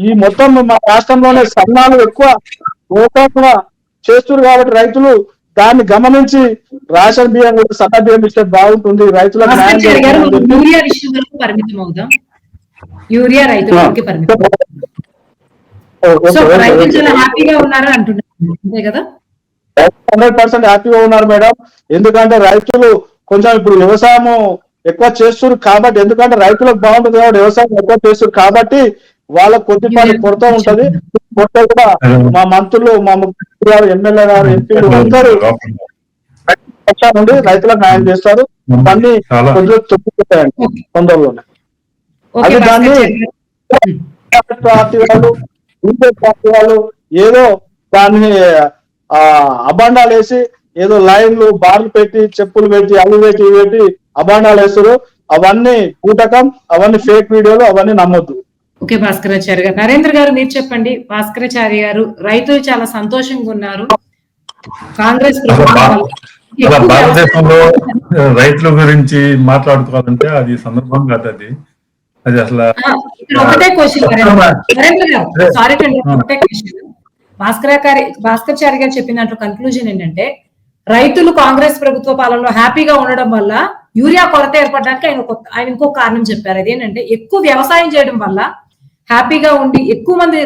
ఈ మొత్తం మా రాష్ట్రంలోనే సన్నాలు ఎక్కువ గోదాముగా చేస్తున్నారు కాబట్టి రైతులు దాన్ని గమనించి రేషన్ బియ్యం కూడా సన్న బియ్యం ఇస్తే బాగుంటుంది, రైతులకు న్యాయం జరుగుతుంది. యూరియా విషయం వరకు పరిమితం అవుదాం. యూరియా రైతులకి పరిమితం. సో రైతులు చాలా హ్యాపీగా ఉన్నారు అంటున్నారు, అంతే కదా? 100% హ్యాపీగా ఉన్నారు మేడం. ఎందుకంటే రైతులు కొంచెం ఇప్పుడు వ్యవసాయం ఎక్కువ చేస్తున్నారు కాబట్టి, ఎందుకంటే రైతులకు బాగుంటుంది కాబట్టి వ్యవసాయం ఎక్కువ చేస్తున్నారు కాబట్టి వాళ్ళకు కొద్దిపాటి కొరత ఉంటది. కొరత కూడా మా మంత్రులు, మా ముఖ్యమంత్రి గారు, ఎమ్మెల్యే గారు, ఎంపీలు అందరూ నుండి రైతులకు న్యాయం చేస్తారు. దాన్ని కొంచెం చెప్పుకుంటాయండి తొందరలోనే. అది దాన్ని పార్టీ వాళ్ళు, బీజేపీ పార్టీ వాళ్ళు ఏదో దాన్ని అబాండాలు వేసి ఏదో లైన్లు బార్లు పెట్టి చెప్పులు పెట్టి అవి పెట్టి ఇవి పెట్టి అబాండాలు వేస్తారు. అవన్నీ కూటకం, అవన్నీ ఫేక్ వీడియోలు, అవన్నీ నమ్మొద్దు. ఓకే భాస్కరాచారి గారు. నరేంద్ర గారు మీరు చెప్పండి. భాస్కరాచారి గారు రైతులు చాలా సంతోషంగా ఉన్నారు. కాంగ్రెస్ భారతదేశంలో రైతుల గురించి మాట్లాడుకోవాలంటే అది సందర్భం కాదు. అది అసలు ఒకటే క్వశ్చన్ నరేంద్ర గారు, సారీ ఒకటే క్వశ్చన్. భాస్కరాచారి గారు చెప్పినట్లు కన్క్లూజన్ ఏంటంటే రైతులు కాంగ్రెస్ ప్రభుత్వ పాలనలో హ్యాపీగా ఉండడం వల్ల యూరియా కొరత ఏర్పడడానికి ఆయన ఇంకో కారణం చెప్పారు. అదేంటంటే ఎక్కువ వ్యవసాయం చేయడం వల్ల హ్యాపీగా ఉండి ఎక్కువ మంది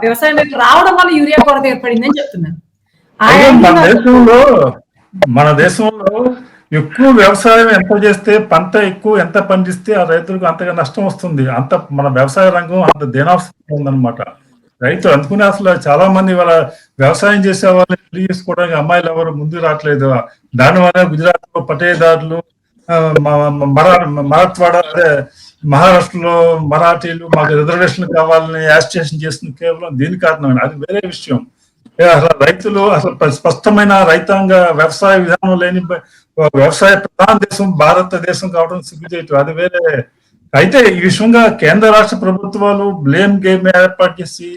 వ్యవసాయం రావడం వల్ల యూరియా కొరత ఏర్పడిందని చెప్తున్నారు. మన దేశంలో ఎక్కువ వ్యవసాయం ఎంత చేస్తే, పంట ఎక్కువ ఎంత పండిస్తే ఆ రైతులకు అంతగా నష్టం వస్తుంది. అంత మన వ్యవసాయ రంగం అంత దేనావస్థ ఉందన్నమాట. రైతు అందుకునే అసలు చాలా మంది వాళ్ళ వ్యవసాయం చేసే వాళ్ళని పెళ్లి చేసుకోవడానికి అమ్మాయిలు ఎవరు ముందు రావట్లేదు. దానివల్ల గుజరాత్ లో పటేదారులు, మరాఠ్వాడ అదే మహారాష్ట్రలో మరాఠీలు మాకు రిజర్వేషన్ కావాలని యాజిటేషన్ చేస్తుంది కేవలం దీని కారణమే. అది వేరే విషయం. అసలు రైతులు అసలు స్పష్టమైన రైతాంగ వ్యవసాయ విధానం లేని వ్యవసాయ ప్రధాన దేశం భారతదేశం కావడం సిగ్గుచేయటం, అది వేరే. అయితే ఈ విషయంగా కేంద్ర రాష్ట్ర ప్రభుత్వాలు బ్లేమ్ గేమ్ ఏర్పాటు చేసి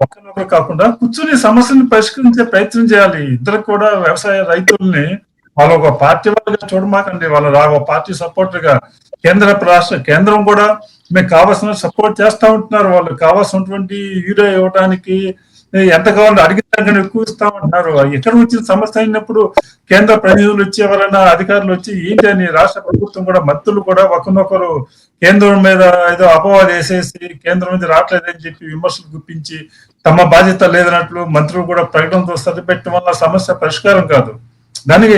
ఒకరినొకరు కాకుండా కూర్చుని సమస్యను పరిష్కరించే ప్రయత్నం చేయాలి. ఇద్దరు కూడా వ్యవసాయ రైతుల్ని వాళ్ళు ఒక పార్టీ వాళ్ళగా చూడమాకండి. వాళ్ళు ఒక పార్టీ సపోర్టర్ గా కేంద్రం కూడా మీకు కావాల్సిన సపోర్ట్ చేస్తా ఉంటున్నారు. వాళ్ళు కావాల్సినటువంటి యూరియా ఇవ్వడానికి ఎంత కావాలో అడిగిన దానికన్నా ఎక్కువ ఇస్తామంటున్నారు. ఎక్కడ వచ్చిన సమస్య అయినప్పుడు కేంద్ర ప్రతినిధులు వచ్చి ఎవరైనా అధికారులు వచ్చి ఏంటి అని రాష్ట్ర ప్రభుత్వం కూడా మంత్రులు కూడా ఒకరినొకరు కేంద్రం మీద ఏదో అపవాదం వేసేసి కేంద్రం మీద రావట్లేదని చెప్పి విమర్శలు గుప్పించి తమ బాధ్యత లేదన్నట్లు మంత్రులు కూడా ప్రకటనతో సరిపెట్టడం వల్ల సమస్య పరిష్కారం కాదు. దానికి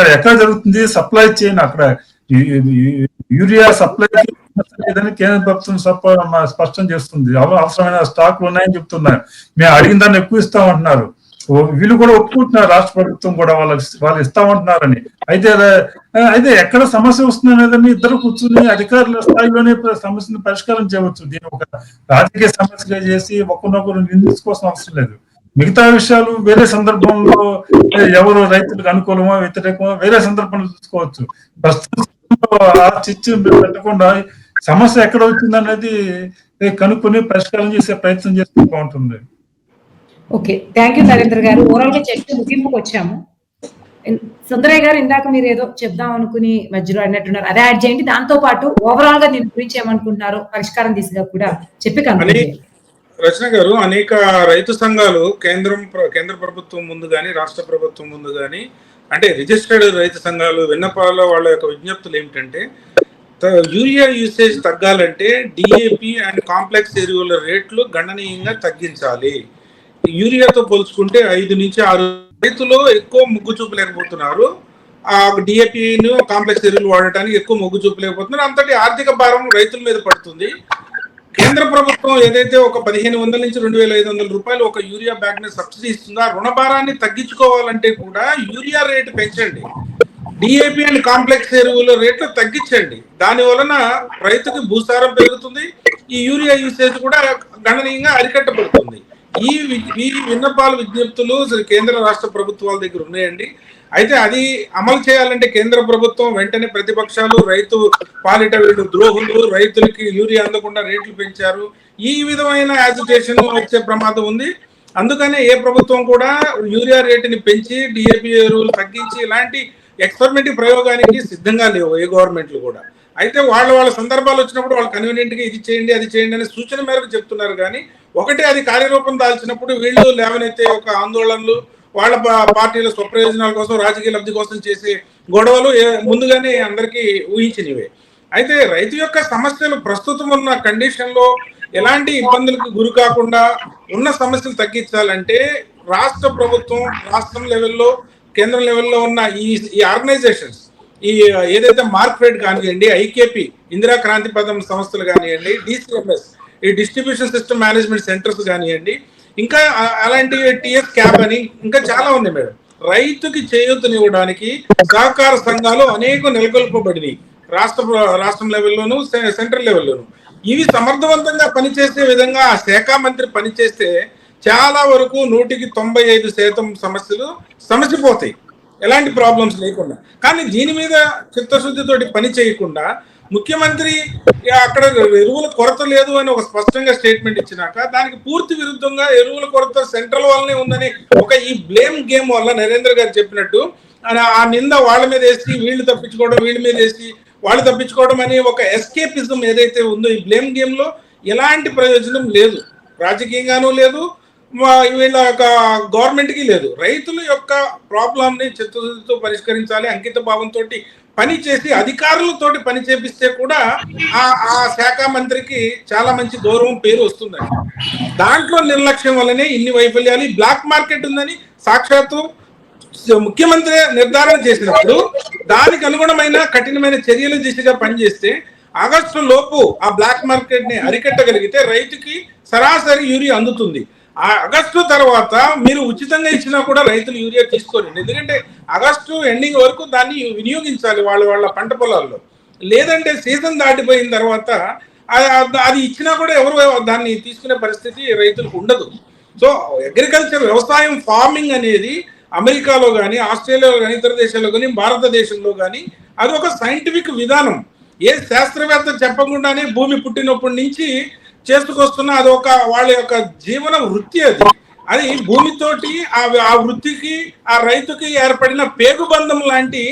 ఎక్కడ జరుగుతుంది సప్లై చైన్. అక్కడ యూరియా సప్లై లేదని కేంద్ర ప్రభుత్వం స్పష్టం చేస్తుంది. అవసరమైన స్టాక్లు ఉన్నాయని చెప్తున్నారు. మేము అడిగిన దాన్ని ఎక్కువ ఇస్తామంటున్నారు. వీళ్ళు కూడా ఒప్పుకుంటున్నారు, రాష్ట్ర ప్రభుత్వం కూడా వాళ్ళు ఇస్తామంటున్నారని. అయితే ఎక్కడ సమస్య వస్తుంది అనేదాన్ని ఇద్దరు కూర్చుని అధికారుల స్థాయిలోనే సమస్యను పరిష్కారం చేయవచ్చు. దీన్ని ఒక రాజకీయ సమస్యగా చేసి ఒకరినొకరు నిందించుకోవాల్సిన అవసరం లేదు. మిగతా విషయాలు వేరే సందర్భంలో ఎవరు రైతులకు అనుకూలమో వ్యతిరేకమో వేరే సందర్భంలో చూసుకోవచ్చు. ప్రస్తుతం ఆ చిచ్చు పెట్టకుండా సమస్య ఎక్కడ వచ్చింది అనేది కనుక్కొని పరిష్కారం చేసే ప్రయత్నం చేస్తే బాగుంటుంది. ఓకే, థ్యాంక్ యూ నరేంద్ర గారు. ఓవరాల్ గా చర్చ ముగింపుకు వచ్చాము. సుందరయ్య గారు ఇందాక మీరు ఏదో చెప్దాం అనుకుని మధ్యలో అన్నట్టున్నారు, అదే యాడ్ చేయండి. దాంతో పాటు ఓవరాల్ గా దీని గురించి ఏమనుకుంటున్నారో పరిష్కారం దిశగా కూడా చెప్పి రచన గారు, అనేక రైతు సంఘాలు కేంద్ర ప్రభుత్వం ముందు గాని రాష్ట్ర ప్రభుత్వం ముందు గాని, అంటే రిజిస్టర్డ్ రైతు సంఘాలు విన్నపాల్లో వాళ్ళ యొక్క విజ్ఞప్తులు ఏమిటంటే, యూరియా యూసేజ్ తగ్గాలంటే డిఏపి అండ్ కాంప్లెక్స్ ఎరువుల రేట్లు గణనీయంగా తగ్గించాలి. యూరియాతో పోల్చుకుంటే 5 నుంచి 6 రైతులు ఎక్కువ మొగ్గు చూపలేకపోతున్నారు. ఆ డిఏపిను కాంప్లెక్స్ ఎరువులు వాడటానికి ఎక్కువ మొగ్గు చూపలేకపోతున్నారు. అంతటి ఆర్థిక భారం రైతుల మీద పడుతుంది. కేంద్ర ప్రభుత్వం ఏదైతే ఒక 1500 నుంచి 2500 రూపాయలు ఒక యూరియా బ్యాగ్ ని సబ్సిడీ ఇస్తుందో, ఆ రుణ భారాన్ని తగ్గించుకోవాలంటే కూడా యూరియా రేటు పెంచండి, డిఏపి అండ్ కాంప్లెక్స్ ఎరువుల రేట్లు తగ్గించండి. దాని వలన రైతుకి భూసారం పెరుగుతుంది, ఈ యూరియా యూసేజ్ కూడా గణనీయంగా అరికట్టబడుతుంది. ఈ విన్నపాలు విజ్ఞప్తులు కేంద్ర రాష్ట్ర ప్రభుత్వాల దగ్గర ఉన్నాయండి. అయితే అది అమలు చేయాలంటే కేంద్ర ప్రభుత్వం వెంటనే ప్రతిపక్షాలు రైతు పాలిట వీళ్ళు ద్రోహులు, రైతులకి యూరియా అందకుండా రేట్లు పెంచారు, ఈ విధమైన యాజిటేషన్ వచ్చే ప్రమాదం ఉంది. అందుకనే ఏ ప్రభుత్వం కూడా యూరియా రేటుని పెంచి డిఏపి ఎరువులు తగ్గించి ఇలాంటి ఎక్స్పెరిమెంట్ ప్రయోగానికి సిద్ధంగా లేవు ఏ గవర్నమెంట్లు కూడా. అయితే వాళ్ళ సందర్భాలు వచ్చినప్పుడు వాళ్ళు కన్వీనియంట్ గా ఇది చేయండి అది చేయండి అనే సూచన మేరకు చెప్తున్నారు. కానీ ఒకటే అది కార్యరూపం దాల్చినప్పుడు వీళ్ళు లేవనైతే ఒక ఆందోళనలు, వాళ్ళ పార్టీల స్వప్రయోజనాల కోసం రాజకీయ లబ్ధి కోసం చేసే గొడవలు ముందుగానే అందరికీ ఊహించినవే. అయితే రైతు యొక్క సమస్యలు ప్రస్తుతం ఉన్న కండిషన్ లో ఎలాంటి ఇబ్బందులకు గురి కాకుండా ఉన్న సమస్యలు తగ్గించాలంటే రాష్ట్ర ప్రభుత్వం, రాష్ట్రం లెవెల్లో కేంద్రం లెవెల్లో ఉన్న ఈ ఆర్గనైజేషన్స్, ఈ ఏదైతే మార్కెట్ కానివ్వండి, ఐకేపీ ఇందిరా క్రాంతి పథం సంస్థలు కానివ్వండి, డిసిఎంఎస్ ఈ డిస్ట్రిబ్యూషన్ సిస్టమ్ మేనేజ్మెంట్ సెంటర్స్ కానివ్వండి, ఇంకా అలాంటి టిఎస్ క్యాప్ అని ఇంకా చాలా ఉన్నాయి మేడం. రైతుకి చేయూతనివ్వడానికి సహకార సంఘాలు అనేక నెలకొల్పబడినాయి రాష్ట్రం లెవెల్లోను సెంట్రల్ లెవెల్లోను. ఇవి సమర్థవంతంగా పనిచేసే విధంగా ఆ శాఖ మంత్రి పనిచేస్తే చాలా వరకు 100% సమస్యలు సమసిపోతాయి, ఎలాంటి ప్రాబ్లమ్స్ లేకుండా. కానీ దీని మీద చిత్తశుద్ధితోటి పని చేయకుండా ముఖ్యమంత్రి అక్కడ ఎరువుల కొరత లేదు అని ఒక స్పష్టంగా స్టేట్మెంట్ ఇచ్చినాక దానికి పూర్తి విరుద్ధంగా ఎరువుల కొరత సెంట్రల్ వల్లనే ఉందని ఒక ఈ బ్లేమ్ గేమ్ వల్ల నరేంద్ర గారు చెప్పినట్టు ఆ నింద వాళ్ళ మీద వేసి వీళ్ళు తప్పించుకోవడం, వీళ్ళ మీద వేసి వాళ్ళు తప్పించుకోవడం అనే ఒక ఎస్కేపిజం ఏదైతే ఉందో ఈ బ్లేమ్ గేమ్ లో ఎలాంటి ప్రయోజనం లేదు, రాజకీయంగానూ లేదు, వీళ్ళ యొక్క గవర్నమెంట్ కి లేదు. రైతుల యొక్క ప్రాబ్లం ని చిత్తశుద్ధితో పరిష్కరించాలి, అంకిత భావంతో పని చేసి అధికారులతోటి పని చేపిస్తే కూడా ఆ శాఖ మంత్రికి చాలా మంచి గౌరవం పేరు వస్తుందండి. దాంట్లో నిర్లక్ష్యం వల్లనే ఇన్ని వైఫల్యాలు. బ్లాక్ మార్కెట్ ఉందని సాక్షాత్తు ముఖ్యమంత్రి నిర్ధారణ చేసినప్పుడు దానికి అనుగుణమైన కఠినమైన చర్యల దిశగా పనిచేస్తే ఆగస్టు లోపు ఆ బ్లాక్ మార్కెట్ ని అరికట్టగలిగితే రైతుకి సరాసరి యూరియా అందుతుంది. ఆ ఆగస్టు తర్వాత మీరు ఉచితంగా ఇచ్చినా కూడా రైతులు యూరియా తీసుకోరండి. ఎందుకంటే ఆగస్టు ఎండింగ్ వరకు దాన్ని వినియోగించాలి వాళ్ళ పంట పొలాల్లో. లేదంటే సీజన్ దాటిపోయిన తర్వాత అది ఇచ్చినా కూడా ఎవరు దాన్ని తీసుకునే పరిస్థితి రైతులకు ఉండదు. సో అగ్రికల్చర్, వ్యవసాయం, ఫార్మింగ్ అనేది అమెరికాలో కానీ, ఆస్ట్రేలియాలో కానీ, ఇతర దేశాల్లో కానీ, భారతదేశంలో కానీ అది ఒక సైంటిఫిక్ విధానం. ఏ శాస్త్రవేత్త చెప్పకుండానే భూమి పుట్టినప్పటి నుంచి చేసుకొస్తున్న అదొక వాళ్ళ యొక్క జీవన వృత్తి. అది భూమితోటి ఆ వృత్తికి ఆ రైతుకి ఏర్పడిన పేగుబంధం లాంటి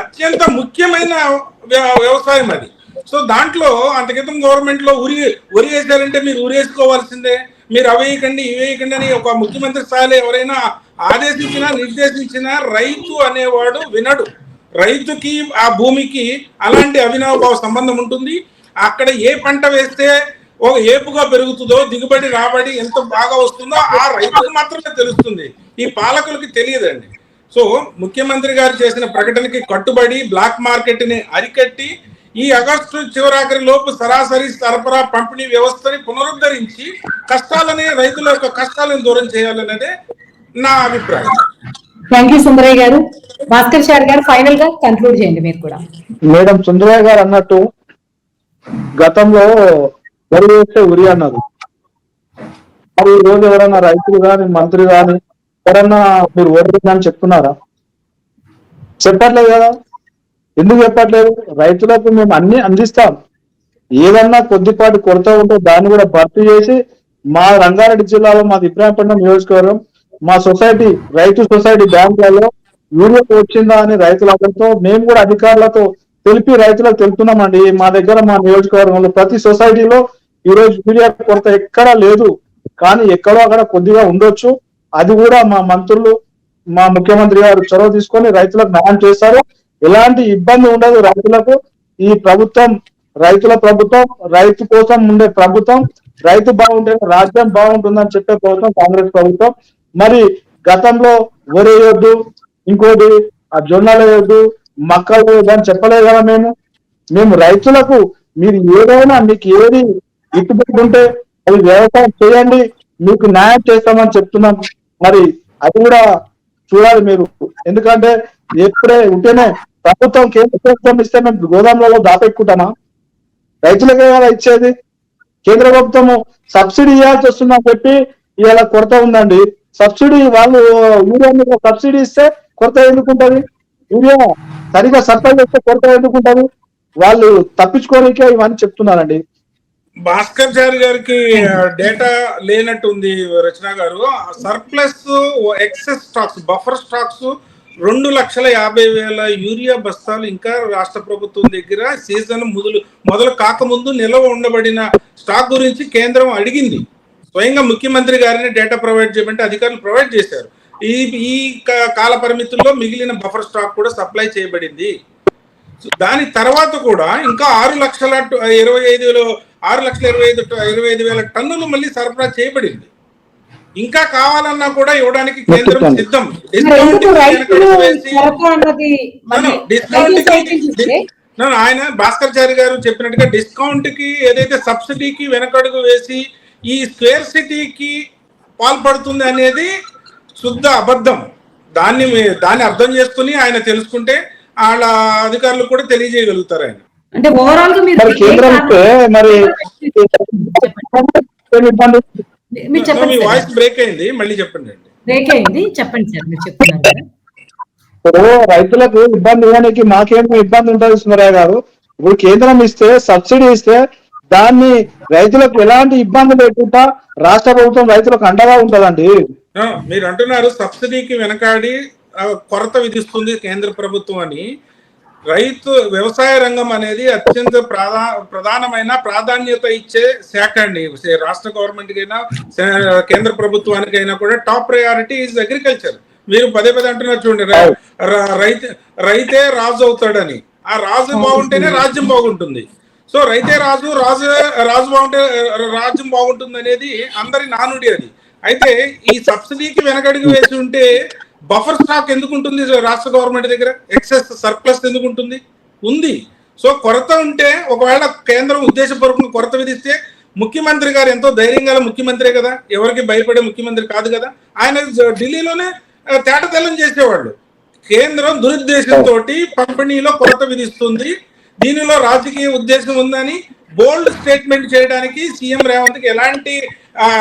అత్యంత ముఖ్యమైన వ్యవసాయం అది. సో దాంట్లో అంతకితం గవర్నమెంట్ లో ఉరి వేసారంటే మీరు ఉరేసుకోవాల్సిందే, మీరు అవేయకండి ఇవేయకండి అని ఒక ముఖ్యమంత్రి స్థాయిలో ఎవరైనా ఆదేశించినా నిర్దేశించినా రైతు అనేవాడు వినడు. రైతుకి ఆ భూమికి అలాంటి అవినాభావ సంబంధం ఉంటుంది. అక్కడ ఏ పంట వేస్తే ఒక ఏపుగా పెరుగుతుందో, దిగుబడి రాబడి ఎంత బాగా వస్తుందో ఆ రైతుకు మాత్రమే తెలుస్తుంది, ఈ పాలకులకి తెలియదండి. సో ముఖ్యమంత్రి గారు చేసిన ప్రకటనకి కట్టుబడి బ్లాక్ మార్కెట్ ని అరికట్టి ఈ ఆగస్టు చివరాఖరి లోపు సరాసరి సరఫరా పంపిణీ వ్యవస్థని పునరుద్ధరించి రైతుల యొక్క కష్టాలను దూరం చేయాలనేదే నా అభిప్రాయం. థ్యాంక్ యూ సుందరయ్య గారు. భాస్కర్ చారి గారు ఫైనల్ గా కన్క్లూడ్ చేయండి మీరు కూడా. మేడం సుందరయ్య గారు అన్నట్టు గతంలో వరి వేస్తే ఉరి అన్నారు. మరి ఈ రోజు ఎవరైనా రైతులు కానీ మంత్రి కానీ ఎవరన్నా మీరు ఓటు అని చెప్తున్నారా? చెప్పట్లేదు కదా. ఎందుకు చెప్పట్లేదు? రైతులకు మేము అన్ని అందిస్తాం. ఏదన్నా కొద్దిపాటి కొరత ఉంటే దాన్ని కూడా భర్తీ చేసి మా రంగారెడ్డి జిల్లాలో మాది ఇబ్రాహీంపట్నం నియోజకవర్గం మా సొసైటీ రైతు సొసైటీ బ్యాంకులలో యూరియా వచ్చిందా అని రైతులందరితో మేము కూడా అధికారులతో తెలిపి రైతులకు తెలుపుతున్నామండి. మా దగ్గర మా నియోజకవర్గంలో ప్రతి సొసైటీలో ఈ రోజు యూరియా కొరత ఎక్కడా లేదు, కానీ ఎక్కడో అక్కడ కొద్దిగా ఉండొచ్చు. అది కూడా మా మంత్రులు మా ముఖ్యమంత్రి గారు చొరవ తీసుకొని రైతులకు న్యాయం చేస్తారు. ఎలాంటి ఇబ్బంది ఉండదు రైతులకు. ఈ ప్రభుత్వం రైతుల ప్రభుత్వం, రైతు కోసం ఉండే ప్రభుత్వం, రైతు బాగుంటే రాజ్యం బాగుంటుందని చెప్పే ప్రభుత్వం కాంగ్రెస్ ప్రభుత్వం. మరి గతంలో వరి వేయొద్దు, ఇంకోటి ఆ జొన్నలు వేయొద్దు, మక్కలు వేయొద్దు అని చెప్పలేదు కదా. మేము రైతులకు మీరు ఏదైనా మీకు ఏది గిట్టుబాటు ఉంటే అది వ్యవసాయం చేయండి, మీకు న్యాయం చేస్తామని చెప్తున్నాం. మరి అది కూడా చూడాలి మీరు. ఎందుకంటే ఎప్పుడే ఉంటేనే ప్రభుత్వం కేంద్ర ప్రభుత్వం ఇస్తే మేము గోదాములలో దాపెట్టుకుంటామా? రైతులకే కదా ఇచ్చేది. కేంద్ర ప్రభుత్వము సబ్సిడీ ఇవ్వాల్సి వస్తుందని చెప్పి ఇవాళ కొరత ఉందండి. సబ్సిడీ వాళ్ళు యూరియా మీద సబ్సిడీ ఇస్తే కొరత ఎందుకుంటది? యూరియా సరిగా సప్లై చేస్తే కొరత ఎందుకుంటది? వాళ్ళు తప్పించుకోనికే ఇవన్నీ చెప్తున్నారండి. భాస్కర్ చారి గారికి డేటా లేనట్టు ఉంది రచన గారు. Surplus excess stocks, buffer stocks 2,50,000 urea బస్తాలు ఇంకా రాష్ట్ర ప్రభుత్వం దగ్గర సీజన్ మొదలు కాకముందు నిల్వ ఉండబడిన స్టాక్ గురించి కేంద్రం అడిగింది. స్వయంగా ముఖ్యమంత్రి గారిని డేటా ప్రొవైడ్ చేయమంటే అధికారులు ప్రొవైడ్ చేశారు. ఈ కాల పరిమితుల్లో మిగిలిన బఫర్ స్టాక్ కూడా సప్లై చేయబడింది. దాని తర్వాత కూడా ఇంకా 6,25,000 టన్నులు మళ్ళీ సరఫరా చేయబడింది. ఇంకా కావాలన్నా కూడా ఇవ్వడానికి కేంద్రం సిద్ధం. ఆయన భాస్కర్ చారి గారు చెప్పినట్టుగా డిస్కౌంట్ కి ఏదైతే సబ్సిడీకి వెనకడుగు వేసి ఈ స్క్వేర్ సిటీకి పాల్పడుతుంది అనేది శుద్ధ అబద్ధం. దాన్ని అర్థం చేసుకుని ఆయన తెలుసుకుంటే వాళ్ళ అధికారులు కూడా తెలియజేయగలుగుతారు. ఆయన అంటే ఓవరాల్ గా మీరు వాయిస్ బ్రేక్ అయింది, మళ్ళీ చెప్పండి. బ్రేక్ అయింది, చెప్పండి సార్. మీరు చెప్తున్నారు రైతులకు ఇబ్బంది ఇవ్వడానికి మాకేమో ఇబ్బంది ఉంటుంది సుందరయ్య గారు. ఇప్పుడు కేంద్రం ఇస్తే సబ్సిడీ ఇస్తే దాన్ని రైతులకు ఎలాంటి ఇబ్బంది లేకుండా రాష్ట్ర ప్రభుత్వం రైతులకు అండగా ఉంటదండి. మీరు అంటున్నారు సబ్సిడీకి వెనకాడి కొరత విధిస్తుంది కేంద్ర ప్రభుత్వం అని. వ్యవసాయ రంగం అనేది అత్యంత ప్రధానమైన ప్రాధాన్యత ఇచ్చే శాఖ అండి. రాష్ట్ర గవర్నమెంట్ కైనా కేంద్ర ప్రభుత్వానికైనా కూడా టాప్ ప్రయారిటీ ఈజ్ అగ్రికల్చర్. మీరు పదే అంటున్నారు చూడండి, రైతే రాజు అవుతాడని. ఆ రాజు బాగుంటేనే రాజ్యం బాగుంటుంది. సో రైతే రాజు బాగుంటే రాజ్యం బాగుంటుంది అనేది అందరి నానుడి. అది అయితే ఈ సబ్సిడీకి వెనకడుగు వేసి ఉంటే బఫర్ స్టాక్ ఎందుకు ఉంటుంది రాష్ట్ర గవర్నమెంట్ దగ్గర? ఎక్సెస్ సర్ప్లస్ ఎందుకు ఉంది? సో కొరత ఉంటే ఒకవేళ కేంద్రం ఉద్దేశపూర్వకంగా కొరత విధిస్తే ముఖ్యమంత్రి గారు ఎంతో ధైర్యంగా ముఖ్యమంత్రే కదా, ఎవరికి భయపడే ముఖ్యమంత్రి కాదు కదా. ఆయన ఢిల్లీలోనే తేటతెల్లం చేసేవాళ్ళు. కేంద్రం దురుద్దేశంతో పంపిణీలో కొరత విధిస్తుంది, దీనిలో రాజకీయ ఉద్దేశం ఉందని బోల్డ్ స్టేట్మెంట్ చేయడానికి సీఎం రేవంత్ కి ఎలాంటి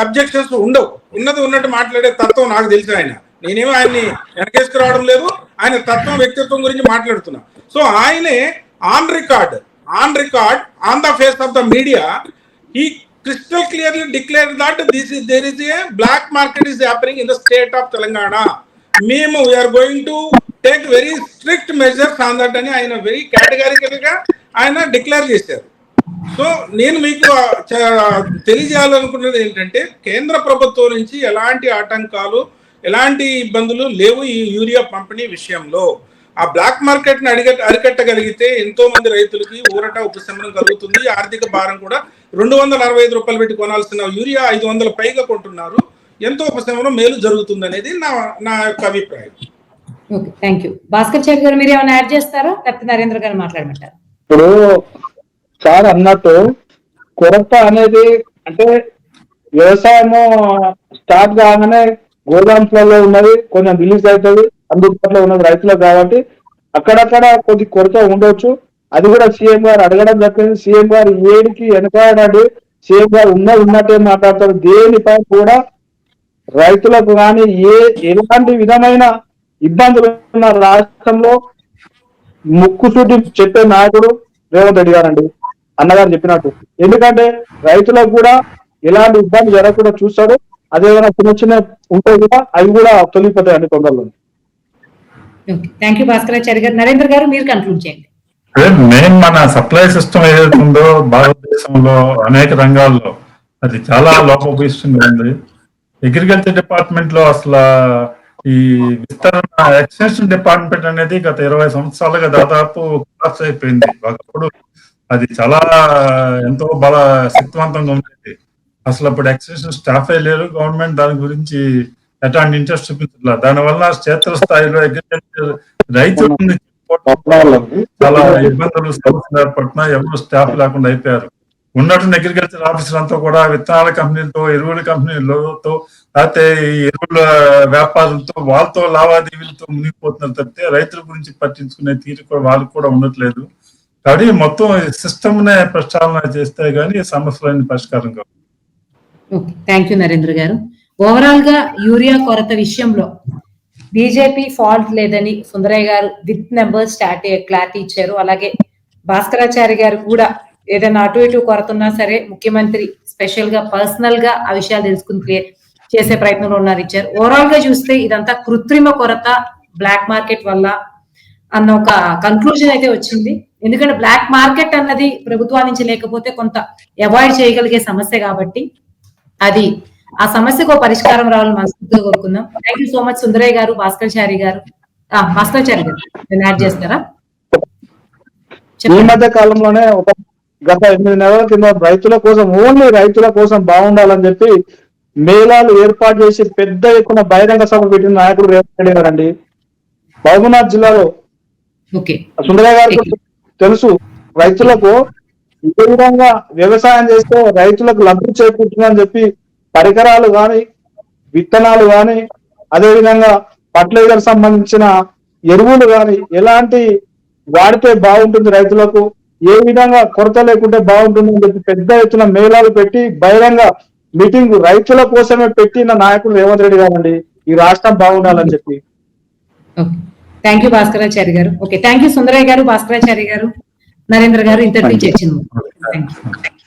అబ్జెక్షన్స్ ఉండవు. ఉన్నట్టు మాట్లాడే తత్వం నాకు తెలుసు. నేనేమో ఆయన్ని వెనకేసుకురావడం లేదు, ఆయన తత్వం వ్యక్తిత్వం గురించి మాట్లాడుతున్నా. సో ఆయనే on record on the face of the media he crystal clearly declared that there is a black market is happening in the state of Telangana. We are going to take very strict measures on that అని ఆయన very categorical గా ఆయన declare చేశారు. So నేను మీకు తెలియజేయాలనుకున్నది ఏంటంటే కేంద్ర ప్రభుత్వం నుంచి ఎలాంటి ఆటంకాలు ఎలాంటి ఇబ్బందులు లేవు ఈ యూరియా పంపిణీ విషయంలో. ఆ బ్లాక్ మార్కెట్ ని అరికట్టగలిగితే ఎంతో మంది రైతులకి ఊరట ఉపశమనం కలుగుతుంది. ఆర్థిక భారం కూడా 265 రూపాయలు పెట్టి కొనాల్సిన యూరియా 500 పైగా కొంటున్నారు. ఎంతో ఉపశమనం మేలు జరుగుతుంది అనేది నా యొక్క అభిప్రాయం. Okay, thank you. Bhaskar Chari గారు మీరు ఏమైనా యాడ్ చేస్తారా, లేకపోతే నరేంద్ర గారు మాట్లాడమంటారు? ఇప్పుడు సార్ అన్నట్టు కొరత అనేది అంటే వ్యవసాయము స్టార్ట్ కాగానే గోదాంలలో ఉన్నది కొంచెం రిలీజ్ అవుతుంది, అందుబాటులో ఉన్నది రైతులకు కాబట్టి అక్కడక్కడ కొద్ది కొరత ఉండొచ్చు. అది కూడా సీఎం గారు అడగడం జరిగింది. సీఎం గారు ఏడికి వెనకాడండి, సీఎం గారు ఉన్నట్టే మాట్లాడతారు. దేనిపై కూడా రైతులకు కానీ ఎలాంటి విధమైన ఇబ్బందులు ఉన్న రాష్ట్రంలో ముక్కుసూటి చెప్పే నాయకుడు రేవంత్ రెడ్డి గారండి, అన్నగారు చెప్పినట్టు. ఎందుకంటే రైతులకు కూడా ఎలాంటి ఇబ్బంది జరగకుండా చూస్తాడు. అదేమైనా చిన్న చిన్న ఉంటే కూడా అవి కూడా తొలగిపోతాయండి తొందరలో. థ్యాంక్ యూ భాస్కరాచారి గారు. నరేంద్ర గారు మీరు కన్క్లూడ్ చేయండి. మెయిన్ మన సప్లై సిస్టమ్ ఏదైతే ఉందో భారతదేశంలో అనేక రంగాల్లో అది చాలా లోపభూయిష్టంగా ఉంది. అగ్రికల్చర్ డిపార్ట్మెంట్ లో అసలు ఈ విస్తరణ ఎక్స్టెన్షన్ డిపార్ట్మెంట్ అనేది గత 20 సంవత్సరాలుగా దాదాపు కొలాప్స్ అయిపోయింది. ఒకప్పుడు అది చాలా ఎంతో శక్తివంతంగా ఉండేది. అసలు అప్పుడు ఎక్స్టెన్షన్ స్టాఫ్ లేరు. గవర్నమెంట్ దాని గురించి ఎట్లాంటి ఇంట్రెస్ట్ చూపించట్లేదు. దానివల్ల క్షేత్రస్థాయిలో అగ్రికల్చర్ రైతుల చాలా ఇబ్బందులు సమస్యలు ఏర్పడుతున్నాయి. ఎవరు స్టాఫ్ లేకుండా అయిపోయారు. ఉన్నటువంటి అగ్రికల్చర్ ఆఫీసర్ అంతా కూడా విత్తనాల కంపెనీలతో, ఎరువుల కంపెనీలతో, లేకపోతే ఎరువుల వ్యాపారులతో, వాళ్ళతో లావాదేవీలతో మునిగిపోతున్నారు తప్పితే రైతుల గురించి పట్టించుకునే తీరు కూడా వాళ్ళకు కూడా ఉండట్లేదు. కాబట్టి మొత్తం సిస్టమ్ నే ప్రక్షాళన చేస్తే గానీ సమస్యలన్నీ పరిష్కారం కావు. థ్యాంక్ యూ నరేంద్ర గారు. ఓవరాల్ గా యూరియా కొరత విషయంలో బీజేపీ ఫాల్ట్ లేదని సుందరయ్య గారు విత్ నెంబర్స్ క్లారిటీ ఇచ్చారు. అలాగే భాస్కరాచారి గారు కూడా ఏదైనా అటు ఇటు కొరత ఉన్నా సరే ముఖ్యమంత్రి స్పెషల్ గా పర్సనల్ గా ఆ విషయాలు తెలుసుకుని చేసే ప్రయత్నంలో ఉన్నారు ఇచ్చారు. ఓవరాల్ గా చూస్తే ఇదంతా కృత్రిమ కొరత బ్లాక్ మార్కెట్ వల్ల అన్న ఒక కన్క్లూజన్ అయితే వచ్చింది. ఎందుకంటే బ్లాక్ మార్కెట్ అన్నది ప్రభుత్వం నుంచి లేకపోతే కొంత అవాయిడ్ చేయగలిగే సమస్య కాబట్టి అది ఆ సమస్యకు పరిష్కారం రావాలని మనస్ఫూర్తిగా కోరుకుందాం. Thank you so much Sundarayya గారు, భాస్కరాచారి గారు. భాస్కరాచారి గారు నేను యాడ్ చేస్తారా? ఈ మధ్య కాలంలోనే గత 8 నెలల కింద రైతుల కోసం, ఓన్లీ రైతుల కోసం బాగుండాలని చెప్పి మేళాలు ఏర్పాటు చేసి పెద్ద ఎత్తున బహిరంగ సభ పెట్టిన నాయకుడు రేవంత్ రెడ్డి గారు అండి. మహబూబ్నగర్ జిల్లాలో సుందరయ్య గారికి తెలుసు రైతులకు ఏ విధంగా వ్యవసాయం చేస్తే రైతులకు లబ్ధి చేకూరుతుందని చెప్పి పరికరాలు కానీ, విత్తనాలు కానీ, అదేవిధంగా ఫర్టిలైజర్ సంబంధించిన ఎరువులు కానీ ఎలాంటి వాడితే బాగుంటుంది, రైతులకు ఏ విధంగా కొరత లేకుంటే బాగుంటుంది అని చెప్పి పెద్ద ఎత్తున మేళాలు పెట్టి బహిరంగ మీటింగ్ రైతుల కోసమే పెట్టిన నాయకుడు రేవంత్ రెడ్డి గారు అండి. ఈ రాష్ట్రం బాగుండాలని చెప్పి. థ్యాంక్ యూ భాస్కరాచారి గారు. ఓకే, థ్యాంక్ యూ సుందరయ్య గారు, భాస్కరాచారి గారు, నరేంద్ర గారు. ఇంతటి చర్చను థ్యాంక్ యూ.